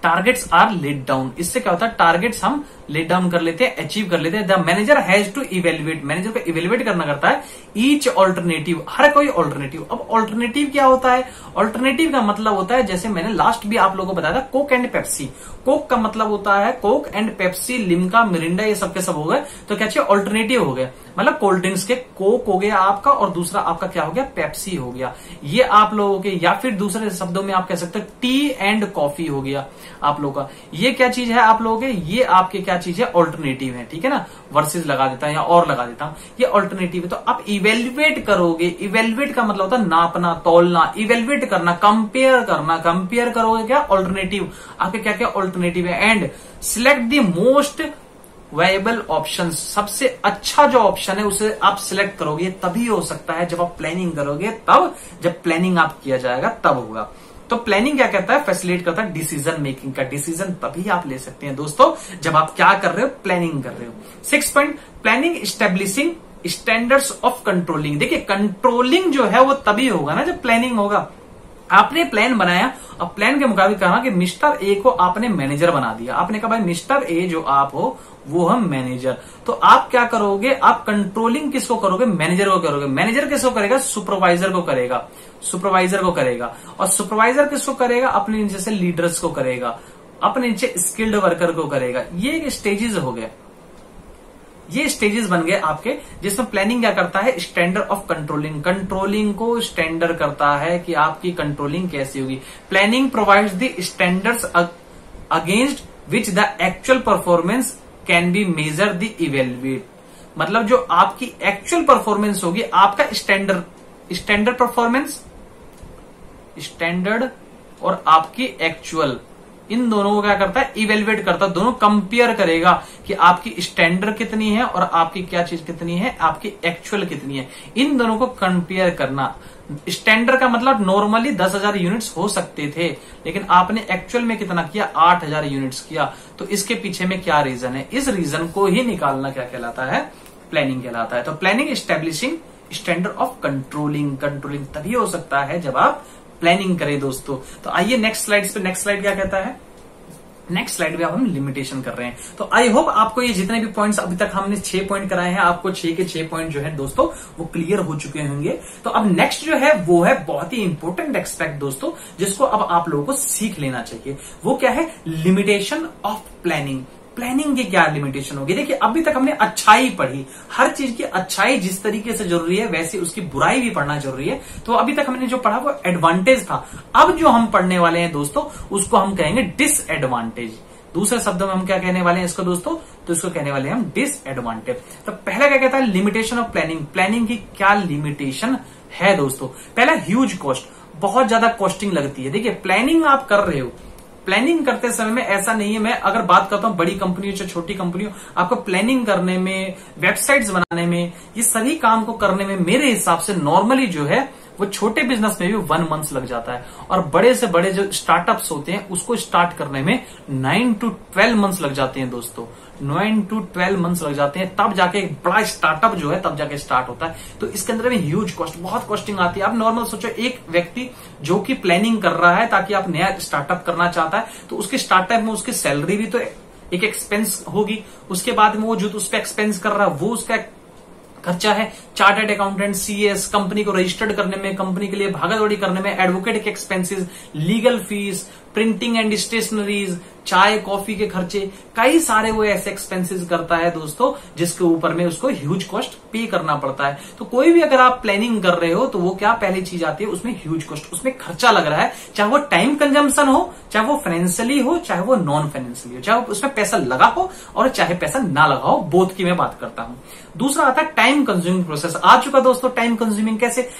targets are let down. इससे क्या होता है, टारगेट्स हम लेट डाउन कर लेते हैं, अचीव कर लेते हैं। The manager has to evaluate, manager को इवेल्युएट करना करता है ईच ऑल्टरनेटिव, हर कोई ऑल्टरनेटिव। अब ऑल्टरनेटिव क्या होता है, ऑल्टरनेटिव का मतलब होता है, जैसे मैंने लास्ट भी आप लोगों को बताया था, कोक एंड पेप्सी। कोक का मतलब होता है Coke and Pepsi, Limca, Mirinda, ये सबके सब हो गए। तो क्या चाहिए, ऑल्टरनेटिव हो गए। मतलब कोल्ड ड्रिंक्स के कोक हो गया आपका, और दूसरा आपका क्या हो गया, पेप्सी हो गया। ये आप लोगों के, या फिर दूसरे शब्दों में आप कह सकते हो टी एंड कॉफी हो गया आप लोगों का। ये क्या चीज है आप लोगों के, ये आपके क्या चीज है, ऑल्टरनेटिव है, ठीक है ना। वर्सेस लगा देता है या और लगा देता हूं, ये ऑल्टरनेटिव है। तो आप इवेल्युएट करोगे। इवेल्युएट का मतलब होता है नापना, तौलना, इवेल्युएट करना, कंपेयर करना। कंपेयर करोगे क्या, ऑल्टरनेटिव, आपके क्या क्या ऑल्टरनेटिव है। And select the most viable option, सबसे अच्छा जो ऑप्शन है उसे आप सिलेक्ट करोगे। तभी हो सकता है जब आप प्लानिंग करोगे, तब जब प्लानिंग आप किया जाएगा तब होगा। तो प्लानिंग क्या कहता है, फैसिलिटेट करता है डिसीजन मेकिंग का। डिसीजन तभी आप ले सकते हैं दोस्तों जब आप क्या कर रहे हो, प्लानिंग कर रहे हो। 6th point, planning establishing standards of controlling. देखिए कंट्रोलिंग जो है वो तभी होगा ना जब प्लानिंग होगा। आपने प्लान बनाया और प्लान के मुताबिक कहा कि मिस्टर ए को आपने मैनेजर बना दिया। आपने कहा भाई मिस्टर ए जो आप हो वो हम मैनेजर, तो आप क्या करोगे, आप कंट्रोलिंग किसको करोगे, मैनेजर को करोगे। मैनेजर किसको करेगा, सुपरवाइजर को करेगा, सुपरवाइजर को करेगा। और सुपरवाइजर किसको करेगा, अपने नीचे से लीडर्स को करेगा, अपने नीचे स्किल्ड वर्कर को करेगा। ये स्टेजेस हो गए, ये स्टेजेस बन गए आपके, जिसमें प्लानिंग क्या करता है, स्टैंडर्ड ऑफ कंट्रोलिंग, कंट्रोलिंग को स्टैंडर्ड करता है कि आपकी कंट्रोलिंग कैसी होगी। Planning provides the standards against which the actual performance can be measure the evaluate. मतलब जो आपकी एक्चुअल परफॉर्मेंस होगी, आपका स्टैंडर्ड परफॉर्मेंस, स्टैंडर्ड और आपकी एक्चुअल, इन दोनों को क्या करता है, इवेल्युएट करता है, दोनों कंपेयर करेगा कि आपकी स्टैंडर्ड कितनी है और आपकी क्या चीज कितनी है, आपकी एक्चुअल कितनी है। इन दोनों को कंपेयर करना। स्टैंडर्ड का मतलब नॉर्मली 10,000 यूनिट्स हो सकते थे, लेकिन आपने एक्चुअल में कितना किया, 8,000 यूनिट्स किया। तो इसके पीछे में क्या रीजन है, इस रीजन को ही निकालना क्या कहलाता है, प्लानिंग कहलाता है। तो planning establishing standard of controlling, controlling तभी हो सकता है जब आप प्लानिंग करें दोस्तों। तो आइए नेक्स्ट स्लाइड पे, नेक्स्ट स्लाइड क्या कहता है, नेक्स्ट स्लाइड पे अब हम लिमिटेशन कर रहे हैं। तो आई होप आपको ये जितने भी पॉइंट्स अभी तक हमने 6 पॉइंट कराए हैं, आपको 6 के 6 पॉइंट जो है दोस्तों वो क्लियर हो चुके होंगे। तो अब नेक्स्ट जो है वो है बहुत ही इंपॉर्टेंट एस्पेक्ट दोस्तों, जिसको अब आप लोगों को सीख लेना चाहिए। वो क्या है, लिमिटेशन ऑफ प्लानिंग। प्लानिंग की क्या लिमिटेशन होगी। देखिए अभी तक हमने अच्छाई पढ़ी, हर चीज की अच्छाई जिस तरीके से जरूरी है वैसे उसकी बुराई भी पढ़ना जरूरी है। तो अभी तक हमने जो पढ़ा वो एडवांटेज था। अब जो हम पढ़ने वाले हैं दोस्तों उसको हम कहेंगे डिसएडवांटेज। दूसरे शब्दों में हम क्या कहने वाले हैं इसको दोस्तों, तो इसको कहने वाले हैं हम डिसएडवांटेज। तो पहला क्या कहता है, लिमिटेशन ऑफ प्लानिंग। प्लानिंग की क्या लिमिटेशन है दोस्तों। पहला ह्यूज कॉस्ट, बहुत ज्यादा कॉस्टिंग लगती है। देखिए प्लानिंग आप कर रहे हो, प्लानिंग करते समय में ऐसा नहीं है, मैं अगर बात करता हूं बड़ी कंपनियों से छोटी कंपनियों, आपको प्लानिंग करने में, वेबसाइट्स बनाने में, ये सभी काम को करने में मेरे हिसाब से नॉर्मली जो है वो छोटे बिजनेस में भी 1 मंथ लग जाता है। और बड़े से बड़े जो स्टार्टअप्स होते हैं उसको स्टार्ट करने में 9 to 12 मंथ्स लग जाते हैं दोस्तों, 9 to 12 मंथ्स लग जाते हैं, तब जाके एक बड़ा स्टार्टअप जो है तब जाके स्टार्ट होता है। तो इसके अंदर में ह्यूज कॉस्ट, बहुत कॉस्टिंग आती है। आप नॉर्मल सोचो, एक व्यक्ति जो कि प्लानिंग कर रहा है ताकि आप नया स्टार्टअप करना चाहता है, तो उसके स्टार्टअप में उसकी सैलरी भी तो एक एक्सपेंस होगी, उसके बाद में वो जो उस पर एक्सपेंस कर रहा है वो उसका खर्चा है। चार्टर्ड अकाउंटेंट, सीएस, कंपनी को रजिस्टर्ड करने में, कंपनी के लिए भागादौड़ी करने में, एडवोकेट के expenses, legal fees, printing and stationeries, चाय कॉफी के खर्चे, कई सारे वो ऐसे एक्सपेंसेस करता है दोस्तों जिसके ऊपर में उसको ह्यूज कॉस्ट पे करना पड़ता है। तो कोई भी अगर आप प्लानिंग कर रहे हो तो वो क्या पहली चीज आती है, उसमें ह्यूज कॉस्ट, उसमें खर्चा लग रहा है, चाहे वो टाइम कंजम्पशन हो, चाहे वो फाइनेंशियली हो, चाहे वो नॉन फाइनेंशियली हो, चाहे उसमें पैसा लगा हो और चाहे पैसा ना लगा हो, बोथ की मैं बात करता हूं। दूसरा आता है टाइम कंज्यूमिंग प्रोसेस। आ चुका दोस्तों टाइम कंज्यूमिंग कैसे।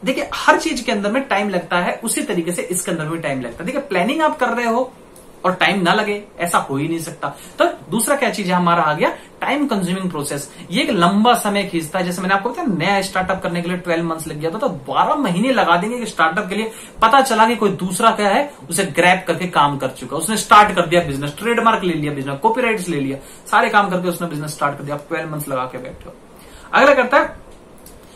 देखिए हर चीज के अंदर में टाइम लगता है, उसी तरीके से इसके अंदर भी टाइम लगता है। देखिए प्लानिंग आप कर रहे हो और टाइम ना लगे, ऐसा हो ही नहीं सकता। तो दूसरा क्या चीज है हमारा आ गया, टाइम कंज्यूमिंग प्रोसेस। ये एक लंबा समय खींचता है। जैसे मैंने आपको बताया नया स्टार्टअप करने के लिए 12 मंथ्स लग गया था, तो 12 महीने लगा देंगे कि स्टार्टअप के लिए पता चला कि कोई दूसरा क्या है उसे ग्रैब करके काम कर चुका, उसने स्टार्ट कर दिया बिजनेस, ट्रेडमार्क ले लिया बिजनेस, कॉपीराइट्स ले लिया, सारे काम करके उसने बिजनेस स्टार्ट कर दिया। आप 12 मंथ्स लगा के बैठे हो। अगला करता है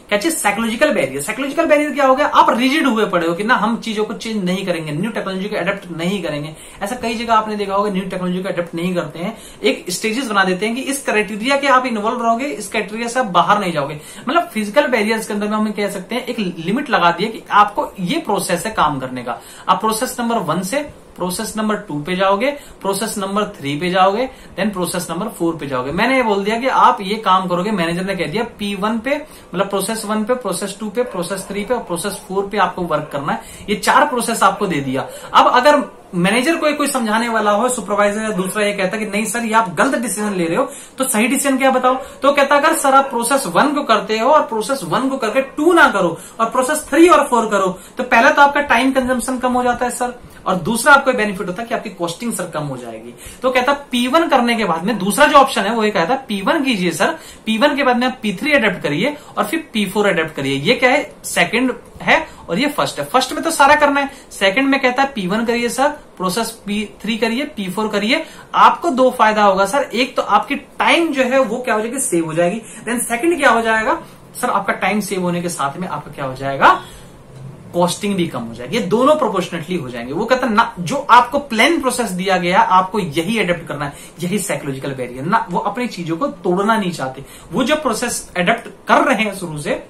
क्या चीज, साइकोलॉजिकल बैरियर। साइकोलॉजिकल बैरियर क्या हो गया, आप रिजिड हुए पड़े हो कि ना हम चीजों को चेंज नहीं करेंगे, न्यू टेक्नोलॉजी को अडेप्ट नहीं करेंगे। ऐसा कई जगह आपने देखा होगा, न्यू टेक्नोलॉजी को अडेप्ट नहीं करते हैं, एक स्टेजेस बना देते हैं कि इस क्राइटेरिया के आप इन्वॉल्व रहोगे, इस क्राइटेरिया से आप बाहर नहीं जाओगे। मतलब फिजिकल बैरियर्स के अंदर में हम कह सकते हैं एक लिमिट लगा दी है कि आपको ये प्रोसेस है काम करने का। आप प्रोसेस नंबर 1 से प्रोसेस नंबर 2 पे जाओगे, प्रोसेस नंबर 3 पे जाओगे, देन प्रोसेस नंबर 4 पे जाओगे। मैंने ये बोल दिया कि आप ये काम करोगे, मैनेजर ने कह दिया P1 पे, मतलब प्रोसेस 1 पे, प्रोसेस 2 पे, प्रोसेस 3 पे और प्रोसेस 4 पे आपको वर्क करना है। ये 4 प्रोसेस आपको दे दिया। अब अगर मैनेजर को कोई समझाने वाला हो, सुपरवाइजर या दूसरा ये कहता कि नहीं सर ये आप गलत डिसीजन ले रहे हो, तो सही डिसीजन क्या बताओ, तो कहता अगर सर आप प्रोसेस 1 को करते हो और प्रोसेस 1 को करके 2 ना करो और प्रोसेस 3 और 4 करो, तो पहला तो आपका टाइम कंजम्पशन कम हो जाता है सर, और दूसरा आपको बेनिफिट होता है कि आपकी कॉस्टिंग सर कम हो जाएगी। तो कहता P1 करने के बाद में दूसरा जो ऑप्शन है वो ये कहता P1 कीजिए सर, P1 के बाद में आप P3 अडेप्ट करिए और फिर P4 अडेप्ट करिए। ये क्या है, सेकंड है और ये फर्स्ट है। फर्स्ट में तो सारा करना है, सेकंड में कहता है P1 करिए सर, प्रोसेस P3 करिए, P4 करिए। आपको 2 फायदा होगा सर, एक तो आपकी टाइम जो है वो क्या हो जाएगी, सेव हो जाएगी। देन सेकंड क्या हो जाएगा सर, आपका टाइम सेव होने के साथ में आपका क्या हो जाएगा, कॉस्टिंग भी कम हो जाएगी। ये दोनों प्रोपोर्शनेटली हो जाएंगे। वो कहता है ना, जो आपको प्लान प्रोसेस दिया गया आपको यही एडेप्ट करना है, यही साइकोलॉजिकल बैरियर ना, वो अपनी चीजों को तोड़ना नहीं चाहते। वो जो प्रोसेस एडेप्ट कर रहे हैं शुरू से,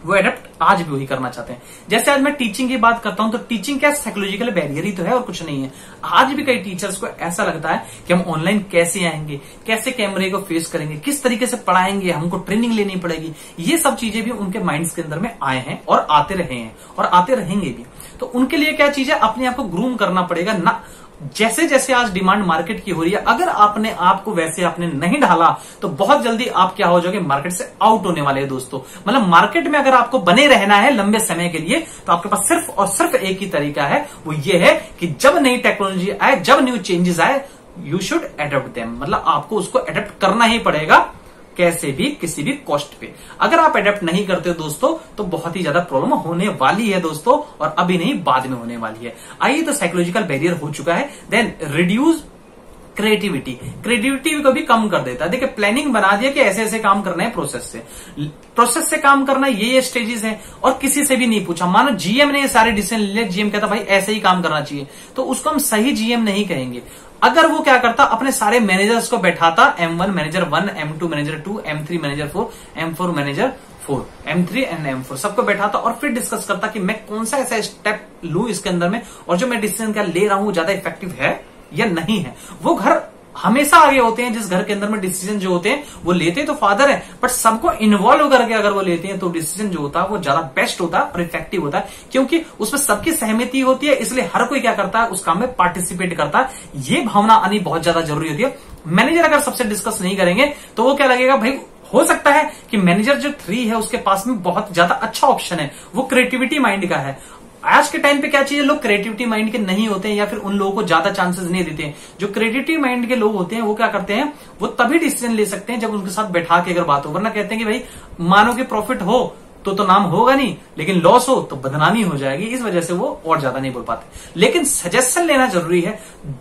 वो एडेप्ट आज भी वही करना चाहते हैं। जैसे आज मैं टीचिंग की बात करता हूं तो टीचिंग क्या साइकोलॉजिकल बैरियर ही तो है और कुछ नहीं है। आज भी कई टीचर्स को ऐसा लगता है कि हम ऑनलाइन कैसे आएंगे, कैसे कैमरे को फेस करेंगे, किस तरीके से पढ़ाएंगे, हमको ट्रेनिंग लेनी पड़ेगी। ये सब चीजें भी उनके माइंड्स के अंदर में आए हैं और आते रहे हैं और आते रहेंगे भी। तो उनके लिए क्या चीज है, अपने आप को ग्रूम करना पड़ेगा ना। जैसे जैसे आज डिमांड मार्केट की हो रही है, अगर आपने आपको वैसे आपने नहीं ढाला तो बहुत जल्दी आप क्या हो जाओगे, मार्केट से आउट होने वाले हैं दोस्तों। मतलब मार्केट में अगर आपको बने रहना है लंबे समय के लिए तो आपके पास सिर्फ और सिर्फ एक ही तरीका है, वो ये है कि जब नई टेक्नोलॉजी आए, जब न्यू चेंजेस आए, यू शुड एडप्ट देम। मतलब आपको उसको एडप्ट करना ही पड़ेगा, कैसे भी, किसी भी कॉस्ट पे। अगर आप एडेप्ट नहीं करते हो दोस्तों तो बहुत ही ज्यादा प्रॉब्लम होने वाली है दोस्तों, और अभी नहीं बाद में होने वाली है। आइए, तो साइकोलॉजिकल बैरियर हो चुका है। देन रिड्यूस क्रिएटिविटी, क्रिएटिविटी को भी कम कर देता है। देखिए, प्लानिंग बना दिया कि ऐसे ऐसे काम करना है, प्रोसेस से काम करना, ये स्टेजेस है, और किसी से भी नहीं पूछा। मानो जीएम ने ये सारे डिसीजन ले लिया, जीएम कहता भाई ऐसे ही काम करना चाहिए, तो उसको हम सही जीएम नहीं कहेंगे। अगर वो क्या करता, अपने सारे मैनेजर्स को बैठाता, M1 manager 1, M2 manager 2, M3 manager 4, M4 manager 4, M3 and M4 सबको बैठाता और फिर डिस्कस करता कि मैं कौन सा ऐसा स्टेप लूं इसके अंदर में, और जो मैं डिसीजन क्या ले रहा हूं ज्यादा इफेक्टिव है या नहीं है। वो घर हमेशा आगे होते हैं जिस घर के अंदर में डिसीजन जो होते हैं वो लेते तो फादर है, बट सबको इन्वॉल्व करके अगर वो लेते हैं तो डिसीजन जो होता है वो ज्यादा बेस्ट होता है और इफेक्टिव होता है, क्योंकि उसमें सबकी सहमति होती है। इसलिए हर कोई क्या करता है, उस काम में पार्टिसिपेट करता है। ये भावना आनी बहुत ज्यादा जरूरी होती है। मैनेजर अगर सबसे डिस्कस नहीं करेंगे तो वो क्या लगेगा, भाई हो सकता है कि मैनेजर जो 3 है उसके पास में बहुत ज्यादा अच्छा ऑप्शन है, वो क्रिएटिविटी माइंड का है। आज के टाइम पे क्या चीज है, लोग क्रिएटिविटी माइंड के नहीं होते हैं या फिर उन लोगों को ज्यादा चांसेस नहीं देते हैं। जो क्रिएटिविटी माइंड के लोग होते हैं वो क्या करते हैं, वो तभी डिसीजन ले सकते हैं जब उनके साथ बैठा के अगर बात हो। वरना कहते हैं कि भाई मानो कि प्रॉफिट हो तो नाम होगा नहीं, लेकिन लॉस हो तो बदनामी हो जाएगी। इस वजह से वो और ज्यादा नहीं बोल पाते। लेकिन सजेशन लेना जरूरी है।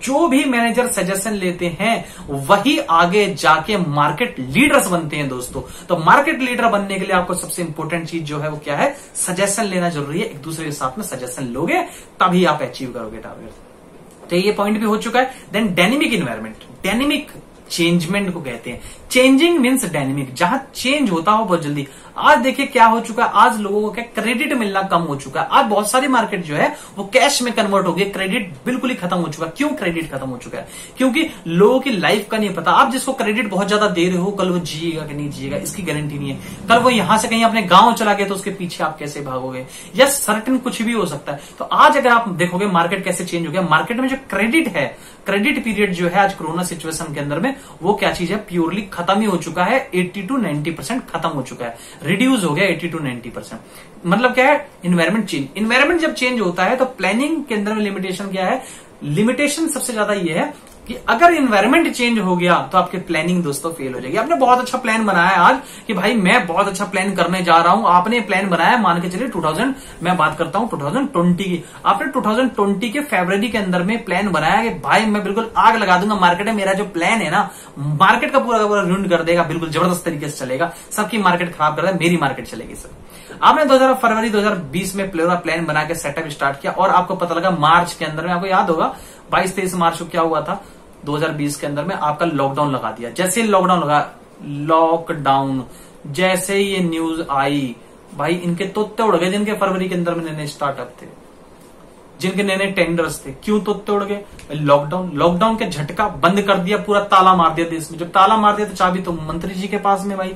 जो भी मैनेजर सजेशन लेते हैं वही आगे जाके मार्केट लीडर्स बनते हैं दोस्तों। तो मार्केट लीडर बनने के लिए आपको सबसे इंपॉर्टेंट चीज जो है वो क्या है, सजेशन लेना जरूरी है। एक दूसरे के साथ में सजेशन लोगे तभी आप अचीव करोगे टारगेट। तो ये पॉइंट भी हो चुका है। देन डायनेमिक इन्वायरमेंट, डायनेमिक चेंजमेंट को कहते हैं। चेंजिंग मीन्स डायनेमिक, जहां चेंज होता हो बहुत जल्दी। आज देखिए क्या हो चुका है, आज लोगों को क्या क्रेडिट मिलना कम हो चुका है। आज बहुत सारी मार्केट जो है वो कैश में कन्वर्ट हो गई, क्रेडिट बिल्कुल ही खत्म हो चुका है। क्यों क्रेडिट खत्म हो चुका है, क्योंकि लोगों की लाइफ का नहीं पता। आप जिसको क्रेडिट बहुत ज्यादा दे रहे हो, कल वो जिएगा कि नहीं जिएगा इसकी गारंटी नहीं है। कल वो यहां से कहीं अपने गांव चला गया तो उसके पीछे आप कैसे भागोगे, या सर्टेन कुछ भी हो सकता है। तो आज अगर आप देखोगे मार्केट कैसे चेंज हो गया, मार्केट में जो क्रेडिट है, क्रेडिट पीरियड जो है आज कोरोना सिचुएशन के अंदर में वो क्या चीज है, प्योरली खत्म ही हो चुका है। 80 to 90% खत्म हो चुका है, रिड्यूस हो गया 80 to 90%। मतलब क्या है, इन्वायरमेंट चेंज। इन्वायरमेंट जब चेंज होता है तो प्लानिंग के अंदर में लिमिटेशन क्या है, लिमिटेशन सबसे ज्यादा ये है कि अगर इन्वायरमेंट चेंज हो गया तो आपकी प्लानिंग दोस्तों फेल हो जाएगी। आपने बहुत अच्छा प्लान बनाया है आज कि भाई मैं बहुत अच्छा प्लान करने जा रहा हूं, आपने प्लान बनाया, मान के चलिए 2000 मैं बात करता हूं 2020 की। आपने 2020 के फरवरी के अंदर में प्लान बनाया कि भाई मैं बिल्कुल आग लगा दूंगा मार्केट में, मेरा जो प्लान है ना मार्केट का पूरा रूंड कर देगा, बिल्कुल जबरदस्त तरीके से चलेगा, सबकी मार्केट खराब कर देगा, मेरी मार्केट चलेगी सर। आपने फरवरी 2020 में पूरा प्लान बना के सेटअप स्टार्ट किया और आपको पता लगा मार्च के अंदर में, आपको याद होगा 22-23 मार्च को क्या हुआ था 2020 के अंदर में, आपका लॉकडाउन लगा दिया। जैसे लॉकडाउन लगा, लॉकडाउन जैसे ही ये न्यूज आई भाई इनके तोते उड़ गए, जिनके फरवरी के अंदर में नए स्टार्टअप थे, जिनके नए नए टेंडर्स थे। क्यों तोते उड़ गए, लॉकडाउन के झटका बंद कर दिया, पूरा ताला मार दिया देश में। जब ताला मार दिया तो चाबी तो मंत्री जी के पास में भाई,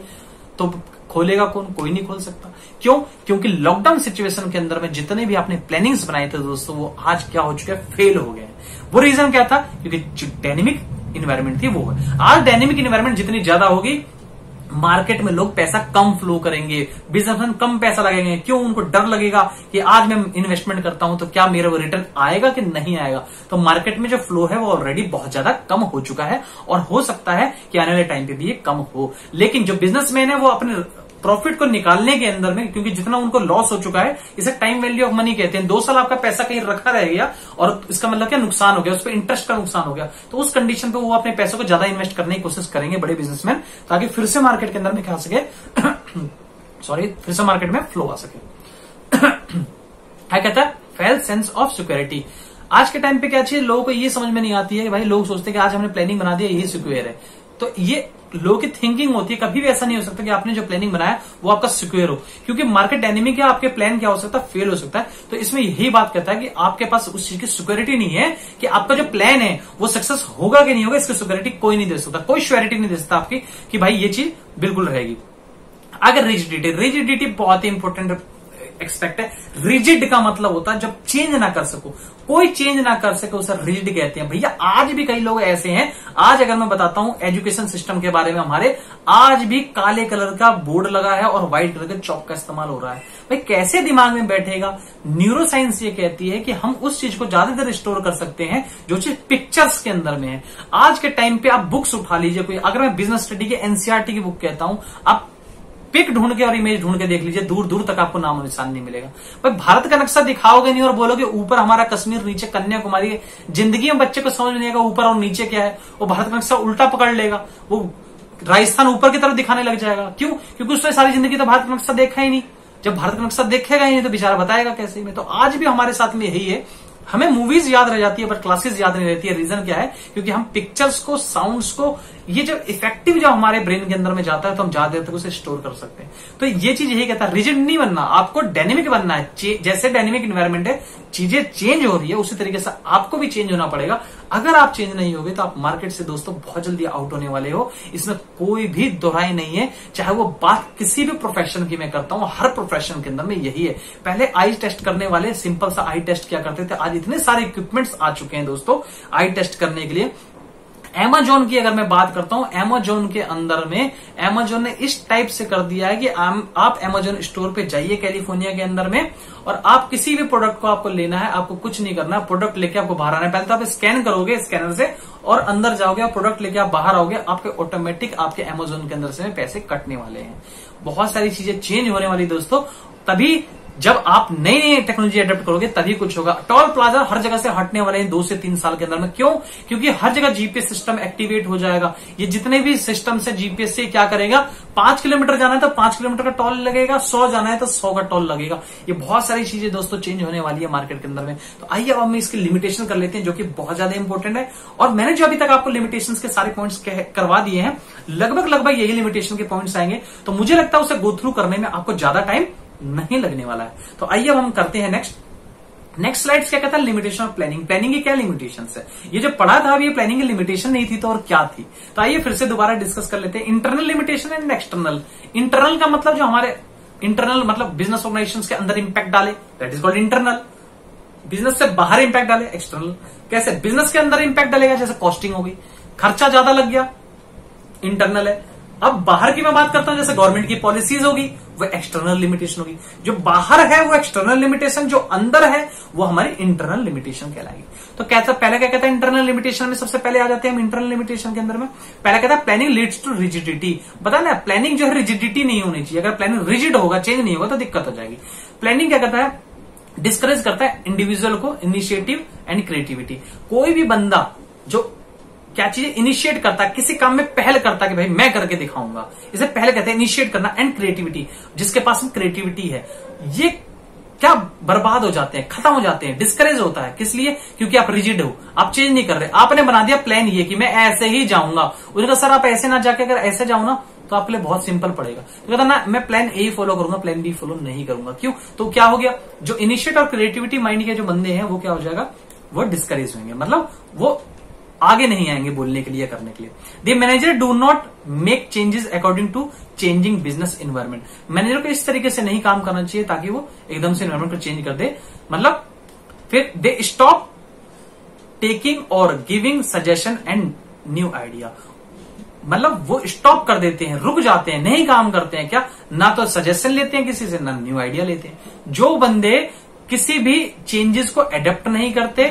तो खोलेगा कौन, कोई नहीं खोल सकता। क्यों, क्योंकि लॉकडाउन सिचुएशन के अंदर में जितने भी आपने प्लानिंग्स बनाए थे दोस्तों वो आज क्या हो चुके हैं, फेल हो गए। वो रीजन क्या था, क्योंकि जो डायनेमिक इन्वायरमेंट थी वो है। आज डायनेमिक इन्वायरमेंट जितनी ज्यादा होगी मार्केट में लोग पैसा कम फ्लो करेंगे, बिजनेसमैन कम पैसा लगेंगे। क्यों, उनको डर लगेगा कि आज मैं इन्वेस्टमेंट करता हूं तो क्या मेरा वो रिटर्न आएगा कि नहीं आएगा। तो मार्केट में जो फ्लो है वो ऑलरेडी बहुत ज्यादा कम हो चुका है और हो सकता है कि आने वाले टाइम पे भी ये कम हो। लेकिन जो बिजनेसमैन है वो अपने प्रॉफिट को निकालने के अंदर में, क्योंकि जितना उनको लॉस हो चुका है, इसे टाइम वैल्यू ऑफ मनी कहते हैं। 2 साल आपका पैसा कहीं रखा रह गया और इसका मतलब क्या, नुकसान हो गया, उस पर इंटरेस्ट का नुकसान हो गया। तो उस कंडीशन पे वो अपने पैसों को ज्यादा इन्वेस्ट करने की कोशिश करेंगे बड़े बिजनेसमैन, ताकि फिर से मार्केट के अंदर में क्या आ सके सॉरी, फिर से मार्केट में फ्लो आ सके। क्या कहता है, फेल्स सेंस ऑफ सिक्योरिटी। आज के टाइम पे क्या चीज लोगों को ये समझ में नहीं आती है कि भाई लोग सोचते हैं कि आज हमने प्लानिंग बना दिया ये सिक्योर है, तो ये लोगों की थिंकिंग होती है। कभी भी ऐसा नहीं हो सकता कि आपने जो प्लानिंग बनाया वो आपका सिक्योर हो, क्योंकि मार्केट डायनेमिक है, आपके प्लान क्या हो सकता है, फेल हो सकता है। तो इसमें यही बात कहता है कि आपके पास उस चीज की सिक्योरिटी नहीं है कि आपका जो प्लान है वो सक्सेस होगा कि नहीं होगा, इसकी सिक्योरिटी कोई नहीं दे सकता, कोई श्योरिटी नहीं दे सकता आपकी कि भाई ये चीज बिल्कुल रहेगी। अगर रिजिडिटी बहुत ही इंपॉर्टेंट एक्सपेक्ट है। रिजिड का मतलब होता है जब चेंज ना कर सको, कोई चेंज ना कर सके उसे रिजिड कहते हैं। भैया आज भी कई लोग ऐसे हैं, आज अगर मैं बताता हूं एजुकेशन सिस्टम के बारे में, हमारे आज भी काले कलर का बोर्ड लगा है और व्हाइट कलर के चौक का इस्तेमाल हो रहा है। भाई कैसे दिमाग में बैठेगा? न्यूरो साइंस ये कहती है कि हम उस चीज को ज्यादा देर स्टोर कर सकते हैं जो चीज पिक्चर्स के अंदर में है। आज के टाइम पे आप बुक्स उठा लीजिए कोई, अगर मैं बिजनेस स्टडी के एनसीईआरटी की बुक कहता हूं, आप पिक ढूंढ के और इमेज ढूंढ के देख लीजिए, दूर दूर तक आपको नाम और निशान नहीं मिलेगा। भाई भारत का नक्शा दिखाओगे नहीं और बोलोगे ऊपर हमारा कश्मीर नीचे कन्याकुमारी, जिंदगी में बच्चे को समझ नहीं आएगा ऊपर और नीचे क्या है। वो भारत का नक्शा उल्टा पकड़ लेगा, वो राजस्थान ऊपर की तरफ दिखाने लग जाएगा। क्यों? क्योंकि उसने सारी जिंदगी तो भारत का नक्शा देखा ही नहीं। जब भारत का नक्शा देखेगा ही नहीं तो बेचारा बताएगा कैसे में। तो आज भी हमारे साथ में यही है, हमें मूवीज याद रह जाती है पर क्लासेस याद नहीं रहती है। रीजन क्या है? क्योंकि हम पिक्चर्स को, साउंड्स को, ये जब इफेक्टिव जब हमारे ब्रेन के अंदर में जाता है तो हम ज्यादा देर तक उसे स्टोर कर सकते हैं। तो ये चीज यही कहता है, रिजिड नहीं बनना, आपको डायनेमिक बनना है। जैसे डायनेमिक इन्वायरमेंट है, चीजें चेंज हो रही है, उसी तरीके से आपको भी चेंज होना पड़ेगा। अगर आप चेंज नहीं होगे तो आप मार्केट से दोस्तों बहुत जल्दी आउट होने वाले हो, इसमें कोई भी दोहराई नहीं है। चाहे वो बात किसी भी प्रोफेशन की मैं करता हूं, हर प्रोफेशन के अंदर में यही है। पहले आई टेस्ट करने वाले सिंपल सा आई टेस्ट किया करते थे, आज इतने सारे इक्विपमेंट्स आ चुके हैं दोस्तों आई टेस्ट करने के लिए। Amazon की अगर मैं बात करता हूं, Amazon के अंदर में Amazon ने इस टाइप से कर दिया है कि आप Amazon स्टोर पे जाइए कैलिफोर्निया के अंदर में, और आप किसी भी प्रोडक्ट को आपको लेना है, आपको कुछ नहीं करना, प्रोडक्ट लेके आपको बाहर आना है। पहले तो आप स्कैन करोगे स्कैनर से और अंदर जाओगे और प्रोडक्ट लेके आप बाहर आओगे, आपके ऑटोमेटिक आपके Amazon के अंदर से पैसे कटने वाले हैं। बहुत सारी चीजें चेंज होने वाली दोस्तों। तभी जब आप नई नई टेक्नोलॉजी अडेप्ट करोगे तभी कुछ होगा। टोल प्लाजा हर जगह से हटने वाले हैं 2 से 3 साल के अंदर में। क्यों? क्योंकि हर जगह जीपीएस सिस्टम एक्टिवेट हो जाएगा। ये जितने भी सिस्टम से जीपीएस से क्या करेगा, 5 किलोमीटर जाना है तो 5 किलोमीटर का टोल लगेगा, 100 जाना है तो 100 का टोल लगेगा। ये बहुत सारी चीजें दोस्तों चेंज होने वाली है मार्केट के अंदर में। तो आइए अब हम इसकी लिमिटेशन कर लेते हैं, जो कि बहुत ज्यादा इंपॉर्टेंट है। और मैंने जो अभी तक आपको लिमिटेशन के सारे पॉइंट्स करवा दिए हैं, लगभग यही लिमिटेशन के पॉइंट्स आएंगे। तो मुझे लगता है उसे गो थ्रू करने में आपको ज्यादा टाइम नहीं लगने वाला है। तो आइए अब हम करते हैं नेक्स्ट स्लाइड्स। क्या कहता है? Limitation of planning. प्लानिंग की क्या लिमिटेशन है? ये जो पढ़ा था अभी, ये प्लानिंग की लिमिटेशन नहीं थी तो और क्या थी? तो आइए फिर से दोबारा डिस्कस कर लेते हैं। Internal limitation and external. Internal का मतलब जो हमारे इंटरनल मतलब बिजनेस ऑर्गेनाइजेशन के अंदर इंपैक्ट डाले, that is called internal. Business से बाहर इंपैक्ट डाले, एक्सटर्नल। कैसे? बिजनेस के अंदर इंपैक्ट डालेगा, जैसे कॉस्टिंग हो गई, खर्चा ज्यादा लग गया, इंटरनल है। अब बाहर की मैं बात करता हूं, जैसे गवर्नमेंट की पॉलिसीज होगी, वो एक्सटर्नल लिमिटेशन होगी। जो बाहर है वो एक्सटर्नल लिमिटेशन, जो अंदर है वो हमारी इंटरनल लिमिटेशन कहलाएगी। तो कैसा? पहले क्या कहता है? इंटरनल लिमिटेशन में सबसे पहले आ जाते हैं हम इंटरनल लिमिटेशन के अंदर में। पहला कहता है प्लानिंग लीड्स टू रिजिडिटी। बता ना, प्लानिंग जो है रिजिडिटी नहीं होनी चाहिए। अगर प्लानिंग रिजिड होगा, चेंज नहीं होगा तो दिक्कत हो जाएगी। प्लानिंग क्या कहता है? डिस्करेज करता है इंडिविजुअल को इनिशिएटिव एंड क्रिएटिविटी। कोई भी बंदा जो क्या चीज इनिशिएट करता है, किसी काम में पहल करता है कि भाई मैं करके दिखाऊंगा, इसे पहले कहते हैं इनिशिएट करना। एंड क्रिएटिविटी, जिसके पास में क्रिएटिविटी है, ये क्या बर्बाद हो जाते हैं, खत्म हो जाते हैं, डिस्करेज होता है। किस लिए? क्योंकि आप रिजिड हो, आप चेंज नहीं कर रहे। आपने बना दिया प्लान ये कि मैं ऐसे ही जाऊंगा, उसने सर आप ऐसे ना जाके अगर ऐसे जाओ ना तो आपके लिए बहुत सिंपल पड़ेगा। तो कहता ना मैं प्लान ए फॉलो करूंगा, प्लान बी फॉलो नहीं करूंगा। क्यों? तो क्या हो गया, जो इनिशिएट और क्रिएटिविटी माइंड के जो बंदे हैं वो क्या हो जाएगा, वो डिस्करेज होंगे, मतलब वो आगे नहीं आएंगे बोलने के लिए, करने के लिए। The manager do not make changes according to changing business environment. Manager को इस तरीके से नहीं काम करना चाहिए ताकि वो एकदम से एनवायरमेंट को चेंज कर दे। मतलब फिर दे स्टॉप टेकिंग और giving suggestion and new idea. मतलब वो स्टॉप कर देते हैं, रुक जाते हैं, नहीं काम करते हैं। क्या? ना तो सजेशन लेते हैं किसी से, ना न्यू आइडिया लेते हैं। जो बंदे किसी भी चेंजेस को एडेप्ट नहीं करते,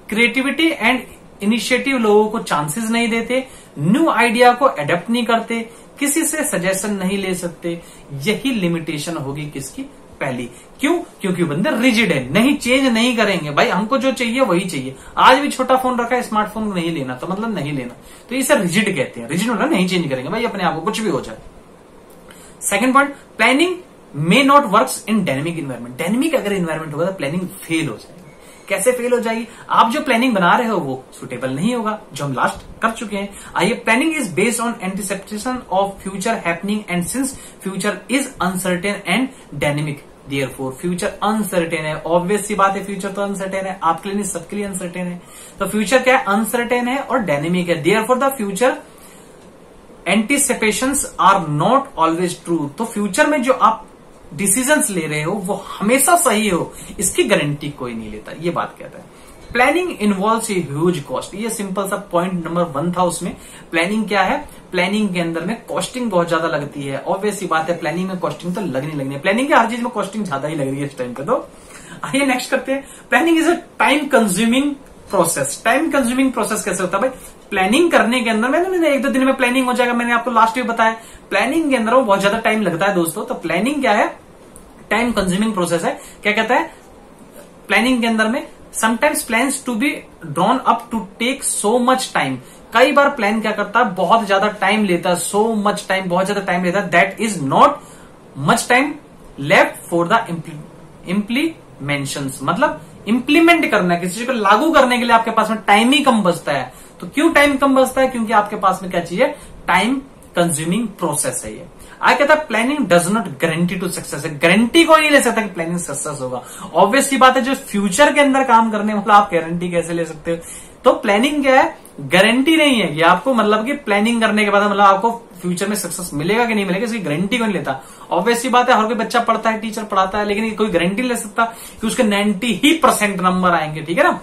क्रिएटिविटी एंड इनिशिएटिव लोगों को चांसेस नहीं देते, न्यू आइडिया को एडेप्ट नहीं करते, किसी से सजेशन नहीं ले सकते, यही लिमिटेशन होगी किसकी? पहली। क्यों? क्योंकि बंदे रिजिड है, नहीं चेंज नहीं करेंगे। भाई हमको जो चाहिए वही चाहिए। आज भी छोटा फोन रखा है, स्मार्टफोन नहीं लेना, तो मतलब नहीं लेना। तो इसे रिजिड कहते हैं। रिजिड मतलब नहीं चेंज करेंगे भाई, अपने आप को कुछ भी हो जाए। Second point, planning may not works in dynamic environment. Dynamic अगर इन्वायरमेंट होगा तो प्लानिंग फेल हो जाएगी। कैसे फेल हो जाएगी? आप जो प्लानिंग बना रहे हो वो सुटेबल नहीं होगा, जो हम लास्ट कर चुके हैं। आइए, planning is based on anticipation of future happening and since future is uncertain and dynamic therefore future uncertain है। ऑब्वियस सी बात है, फ्यूचर तो अनसर्टेन है, आपके लिए नहीं सबके लिए अनसर्टेन है। तो फ्यूचर क्या है? अनसर्टेन है और डायनेमिक है। Therefore the future anticipations are not always true. तो फ्यूचर में जो आप डिसीजंस ले रहे हो वो हमेशा सही हो, इसकी गारंटी कोई नहीं लेता। ये बात कहता है। Planning involves a huge cost. ये सिंपल सा पॉइंट नंबर 1 था उसमें। प्लानिंग क्या है? प्लानिंग के अंदर में कॉस्टिंग बहुत ज्यादा लगती है। ऑब्वियस सी बात है, प्लानिंग में कॉस्टिंग तो लगनी है। प्लानिंग की हर चीज में कॉस्टिंग ज्यादा ही लग रही है इस टाइम पे। तो आइए नेक्स्ट करते हैं। Planning is a time consuming process. Time consuming process कैसे होता है भाई? प्लानिंग करने के अंदर मैंने 1-2 दिन में प्लानिंग हो जाएगा, मैंने आपको लास्ट में बताया। प्लानिंग के अंदर वो बहुत ज्यादा टाइम लगता है दोस्तों। तो प्लानिंग क्या है? टाइम कंज्यूमिंग प्रोसेस है। क्या कहता है प्लानिंग के अंदर में? Sometimes plans to be drawn up to take so much time. कई बार प्लान क्या करता है? बहुत ज्यादा टाइम लेता है, सो मच टाइम, बहुत ज्यादा टाइम लेता है। That is not much time left for the implementations. मतलब इंप्लीमेंट करना, किसी चीज को लागू करने के लिए आपके पास में टाइम ही कम बचता है। तो क्यों टाइम कम बचता है? क्योंकि आपके पास में क्या चीज है? टाइम कंज्यूमिंग प्रोसेस है ये। आगे कहता है planning does not guarantee to success है। गारंटी कोई नहीं ले सकता कि प्लानिंग सक्सेस होगा। ऑब्वियस सी बात है, जो फ्यूचर के अंदर काम करने वाला आप गारंटी कैसे ले सकते हो? तो प्लानिंग क्या है? गारंटी नहीं है कि आपको, मतलब कि प्लानिंग करने के बाद मतलब आपको फ्यूचर में सक्सेस मिलेगा कि नहीं मिलेगा, इसकी गारंटी कोई नहीं लेता। ऑब्वियस सी बात है, हर कोई बच्चा पढ़ता है, टीचर पढ़ाता है, लेकिन कोई गारंटी ले सकता कि उसके 90% नंबर आएंगे। ठीक है ना?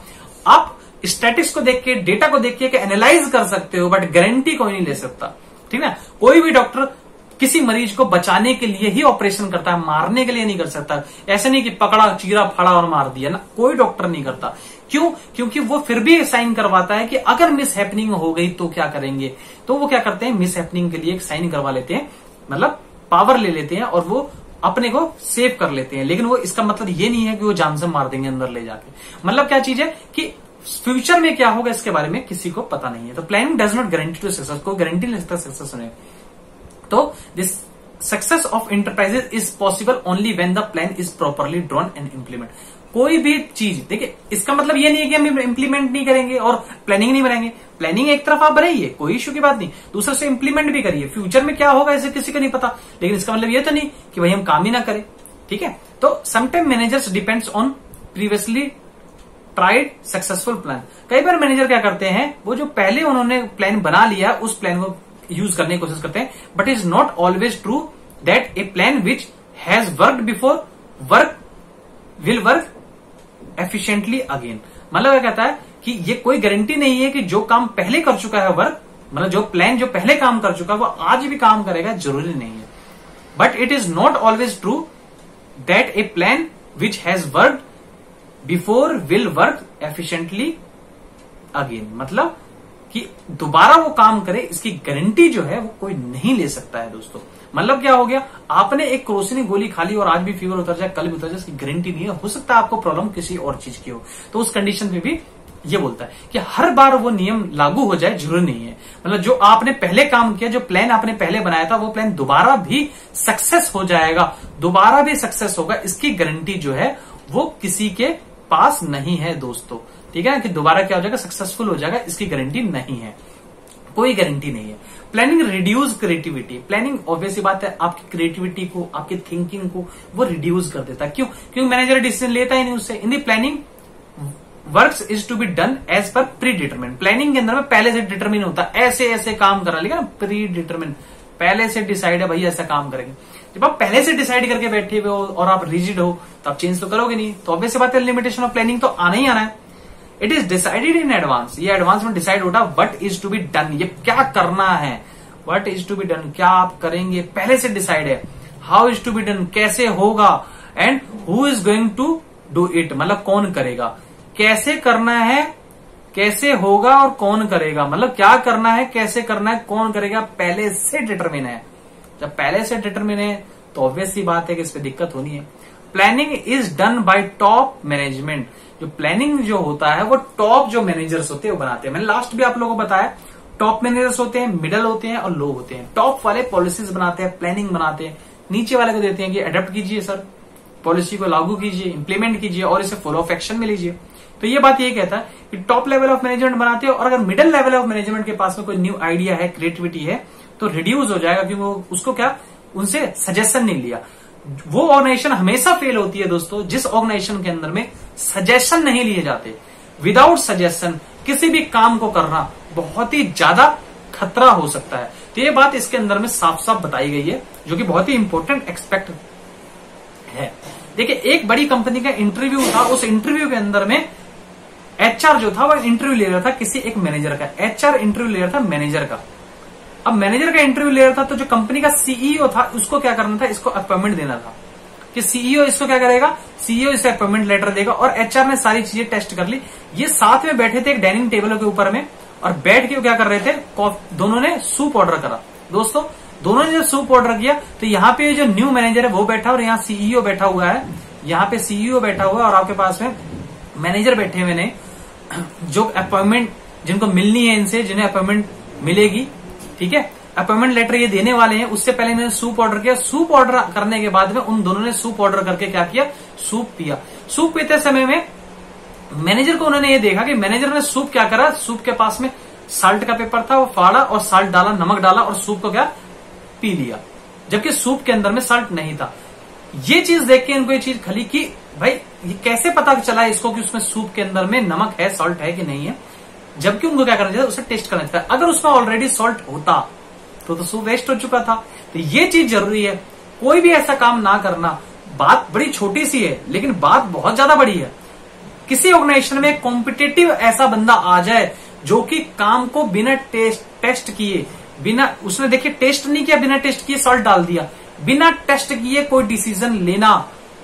आप स्टैटिस्टिक्स को देख के, डेटा को देख के एनालाइज कर सकते हो, बट गारंटी कोई नहीं ले सकता। ठीक है? कोई भी डॉक्टर किसी मरीज को बचाने के लिए ही ऑपरेशन करता है, मारने के लिए नहीं कर सकता। ऐसे नहीं कि पकड़ा, चीरा, फाड़ा और मार दिया ना, कोई डॉक्टर नहीं करता। क्यों? क्योंकि वो फिर भी साइन करवाता है कि अगर मिस हैपनिंग हो गई तो क्या करेंगे। तो वो क्या करते हैं? मिस हैपनिंग के लिए एक साइन करवा लेते हैं, मतलब पावर ले लेते हैं और वो अपने को सेव कर लेते हैं। लेकिन वो इसका मतलब ये नहीं है कि वो जान से मार देंगे अंदर ले जाके। मतलब क्या चीज है कि फ्यूचर में क्या होगा इसके बारे में किसी को पता नहीं है। तो planning does not guarantee to success. कोई गारंटी नहीं सकता सक्सेस होने। तो this success of enterprises is possible only when the plan is properly drawn and implement. कोई भी चीज देखिए, इसका मतलब ये नहीं है कि हम इम्प्लीमेंट नहीं करेंगे और प्लानिंग नहीं बनाएंगे। प्लानिंग एक तरफ आप बनाइए, कोई इश्यू की बात नहीं, दूसरे से इंप्लीमेंट भी करिए। फ्यूचर में क्या होगा इसे किसी को नहीं पता, लेकिन इसका मतलब ये तो नहीं कि भाई हम काम ही ना करें। ठीक है? तो sometime managers depends on previously tried successful plan. कई बार मैनेजर क्या करते हैं, वो जो पहले उन्होंने प्लान बना लिया उस प्लान को यूज करने की कोशिश करते हैं, but is not always true that A plan which has worked before will work efficiently again. मतलब क्या कहता है कि ये कोई गारंटी नहीं है कि जो काम पहले कर चुका है वर्क, मतलब जो प्लान जो पहले काम कर चुका है वो आज भी काम करेगा, जरूरी नहीं है। But it is not always true that A plan which has worked before will work efficiently again. मतलब कि दोबारा वो काम करे, इसकी गारंटी जो है वो कोई नहीं ले सकता है दोस्तों। मतलब क्या हो गया, आपने एक क्रोसिनी गोली खा ली और आज भी फीवर उतर जाए, कल भी उतर जाए, इसकी गारंटी नहीं है। हो सकता है आपको प्रॉब्लम किसी और चीज की हो, तो उस कंडीशन में भी ये बोलता है कि हर बार वो नियम लागू हो जाए जरूरी नहीं है। मतलब जो आपने पहले काम किया, जो प्लान आपने पहले बनाया था, वो प्लान दोबारा भी सक्सेस हो जाएगा, दोबारा भी सक्सेस होगा, इसकी गारंटी जो है वो किसी के पास नहीं है दोस्तों। ठीक है ना? कि दोबारा क्या हो जाएगा, सक्सेसफुल हो जाएगा, इसकी गारंटी नहीं है, कोई गारंटी नहीं है। Planning reduce creativity. Planning obvious बात है आपकी क्रिएटिविटी को, आपकी थिंकिंग को वो रिड्यूस कर देता है। क्यों? क्योंकि मैनेजर डिसीजन लेता ही नहीं उससे। In the planning works is to be done as per predetermine. Planning के अंदर में पहले से डिटरमिन होता है, ऐसे ऐसे काम करा, लेकिन प्री डिटरमिन पहले से डिसाइड है भाई ऐसा काम करेंगे। जब आप पहले से डिसाइड करके बैठे हुए हो और आप रिजिड हो तो आप चेंज तो करोगे नहीं। तो ऑब्वियस बात है लिमिटेशन ऑफ प्लानिंग तो आना ही आना है। It is decided in advance. ये एडवांस में डिसाइड होता what is to be done, ये क्या करना है, what is to be done, क्या आप करेंगे, पहले से डिसाइड है। How is to be done, कैसे होगा, and who is going to do it, मतलब कौन करेगा, कैसे करना है, कैसे होगा और कौन करेगा, मतलब क्या करना है, कैसे करना है, कौन करेगा, पहले से डिटरमिन है। जब पहले से डिटरमिन है तो ऑब्वियस सी बात है कि इस पे दिक्कत होनी है। Planning is done by top management. जो प्लानिंग जो होता है वो टॉप जो मैनेजर्स होते हैं वो बनाते हैं। मैंने लास्ट भी आप लोगों को बताया, टॉप मैनेजर्स होते हैं, मिडल होते हैं और लो होते हैं। टॉप वाले पॉलिसीज बनाते हैं, प्लानिंग बनाते हैं, नीचे वाले को देते हैं कि अडॉप्ट कीजिए सर, पॉलिसी को लागू कीजिए, इंप्लीमेंट कीजिए और इसे फॉलो ऑफ एक्शन में लीजिए। तो ये बात ये कहता है कि टॉप लेवल ऑफ मैनेजमेंट बनाते हो और अगर मिडिल लेवल ऑफ मैनेजमेंट के पास में कोई न्यू आइडिया है, क्रिएटिविटी है, तो रिड्यूस हो जाएगा क्योंकि वो उसको क्या उनसे सजेशन नहीं लिया। वो ऑर्गेनाइजेशन हमेशा फेल होती है दोस्तों जिस ऑर्गेनाइजेशन के अंदर में सजेशन नहीं लिए जाते। विदाउट सजेशन किसी भी काम को करना बहुत ही ज्यादा खतरा हो सकता है। तो ये बात इसके अंदर में साफ साफ बताई गई है जो कि बहुत ही इंपॉर्टेंट एक्सपेक्ट है। देखिए एक बड़ी कंपनी का इंटरव्यू था, उस इंटरव्यू के अंदर में एचआर जो था वो इंटरव्यू ले रहा था किसी एक मैनेजर का। एचआर इंटरव्यू ले रहा था मैनेजर का। अब मैनेजर का इंटरव्यू ले रहा था तो जो कंपनी का सीईओ था उसको क्या करना था, इसको अपॉइंटमेंट देना था कि सीईओ इसको क्या करेगा, सीईओ इसे अपॉइंटमेंट लेटर देगा। और एचआर ने सारी चीजें टेस्ट कर ली। ये साथ में बैठे थे एक डाइनिंग टेबल के ऊपर में और बैठ के क्या कर रहे थे, दोनों ने सूप ऑर्डर करा। दोस्तों दोनों ने जब सूप ऑर्डर किया तो यहाँ पे जो न्यू मैनेजर है वो बैठा और यहाँ सीईओ बैठा हुआ है। यहाँ पे सीईओ बैठा हुआ है और आपके पास में मैनेजर बैठे हुए ने जो अपॉइंटमेंट जिनको मिलनी है, इनसे जिन्हें अपॉइंटमेंट मिलेगी, ठीक है, अपॉइंटमेंट लेटर ये देने वाले हैं। उससे पहले इन्होंने सूप ऑर्डर किया। सूप ऑर्डर करने के बाद में उन दोनों ने सूप ऑर्डर करके क्या किया, सूप पिया। सूप पीते समय में मैनेजर को उन्होंने ये देखा कि मैनेजर ने सूप क्या करा, सूप के पास में साल्ट का पेपर था, वो फाड़ा और साल्ट डाला, नमक डाला और सूप को क्या पी लिया, जबकि सूप के अंदर में साल्ट नहीं था। ये चीज देख के इनको ये चीज खली कि भाई ये कैसे पता चला इसको कि उसमें सूप के अंदर में नमक है, सॉल्ट है कि नहीं है, जबकि उनको क्या करना चाहिए, उसे टेस्ट करना चाहिए। अगर उसमें ऑलरेडी सॉल्ट होता तो सूप वेस्ट हो चुका था। तो ये चीज जरूरी है, कोई भी ऐसा काम ना करना। बात बड़ी छोटी सी है लेकिन बात बहुत ज्यादा बड़ी है। किसी ऑर्गेनाइजेशन में कॉम्पिटिटिव ऐसा बंदा आ जाए जो कि काम को बिना टेस्ट किए, बिना उसने देखिए टेस्ट नहीं किया, बिना टेस्ट किए सॉल्ट डाल दिया, बिना टेस्ट किए कोई डिसीजन लेना,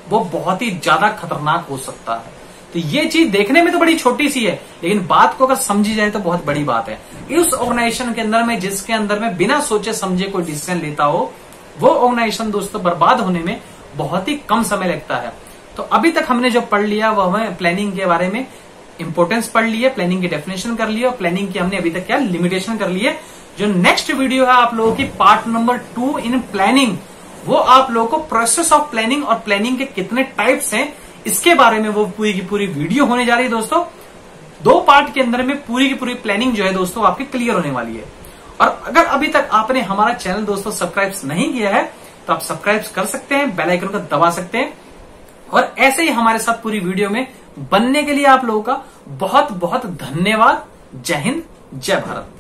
वो बहुत ही ज्यादा खतरनाक हो सकता है। तो ये चीज देखने में तो बड़ी छोटी सी है लेकिन बात को अगर समझी जाए तो बहुत बड़ी बात है। इस ऑर्गेनाइजेशन के अंदर में जिसके अंदर में बिना सोचे समझे कोई डिसीजन लेता हो, वो ऑर्गेनाइजेशन दोस्तों बर्बाद होने में बहुत ही कम समय लगता है। तो अभी तक हमने जो पढ़ लिया वो हमें प्लानिंग के बारे में इंपोर्टेंस पढ़ ली है, प्लानिंग की डेफिनेशन कर ली है और प्लानिंग की हमने अभी तक क्या लिमिटेशन कर ली है। जो नेक्स्ट वीडियो है आप लोगों की पार्ट नंबर 2 इन प्लानिंग, वो आप लोगों को प्रोसेस ऑफ प्लानिंग और प्लानिंग के कितने टाइप्स हैं इसके बारे में वो पूरी की पूरी वीडियो होने जा रही है दोस्तों। 2 पार्ट के अंदर में पूरी की पूरी प्लानिंग जो है दोस्तों आपकी क्लियर होने वाली है। और अगर अभी तक आपने हमारा चैनल दोस्तों सब्सक्राइब नहीं किया है तो आप सब्सक्राइब कर सकते हैं, बेल आइकन को दबा सकते हैं। और ऐसे ही हमारे साथ पूरी वीडियो में बनने के लिए आप लोगों का बहुत बहुत धन्यवाद। जय हिंद, जय भारत।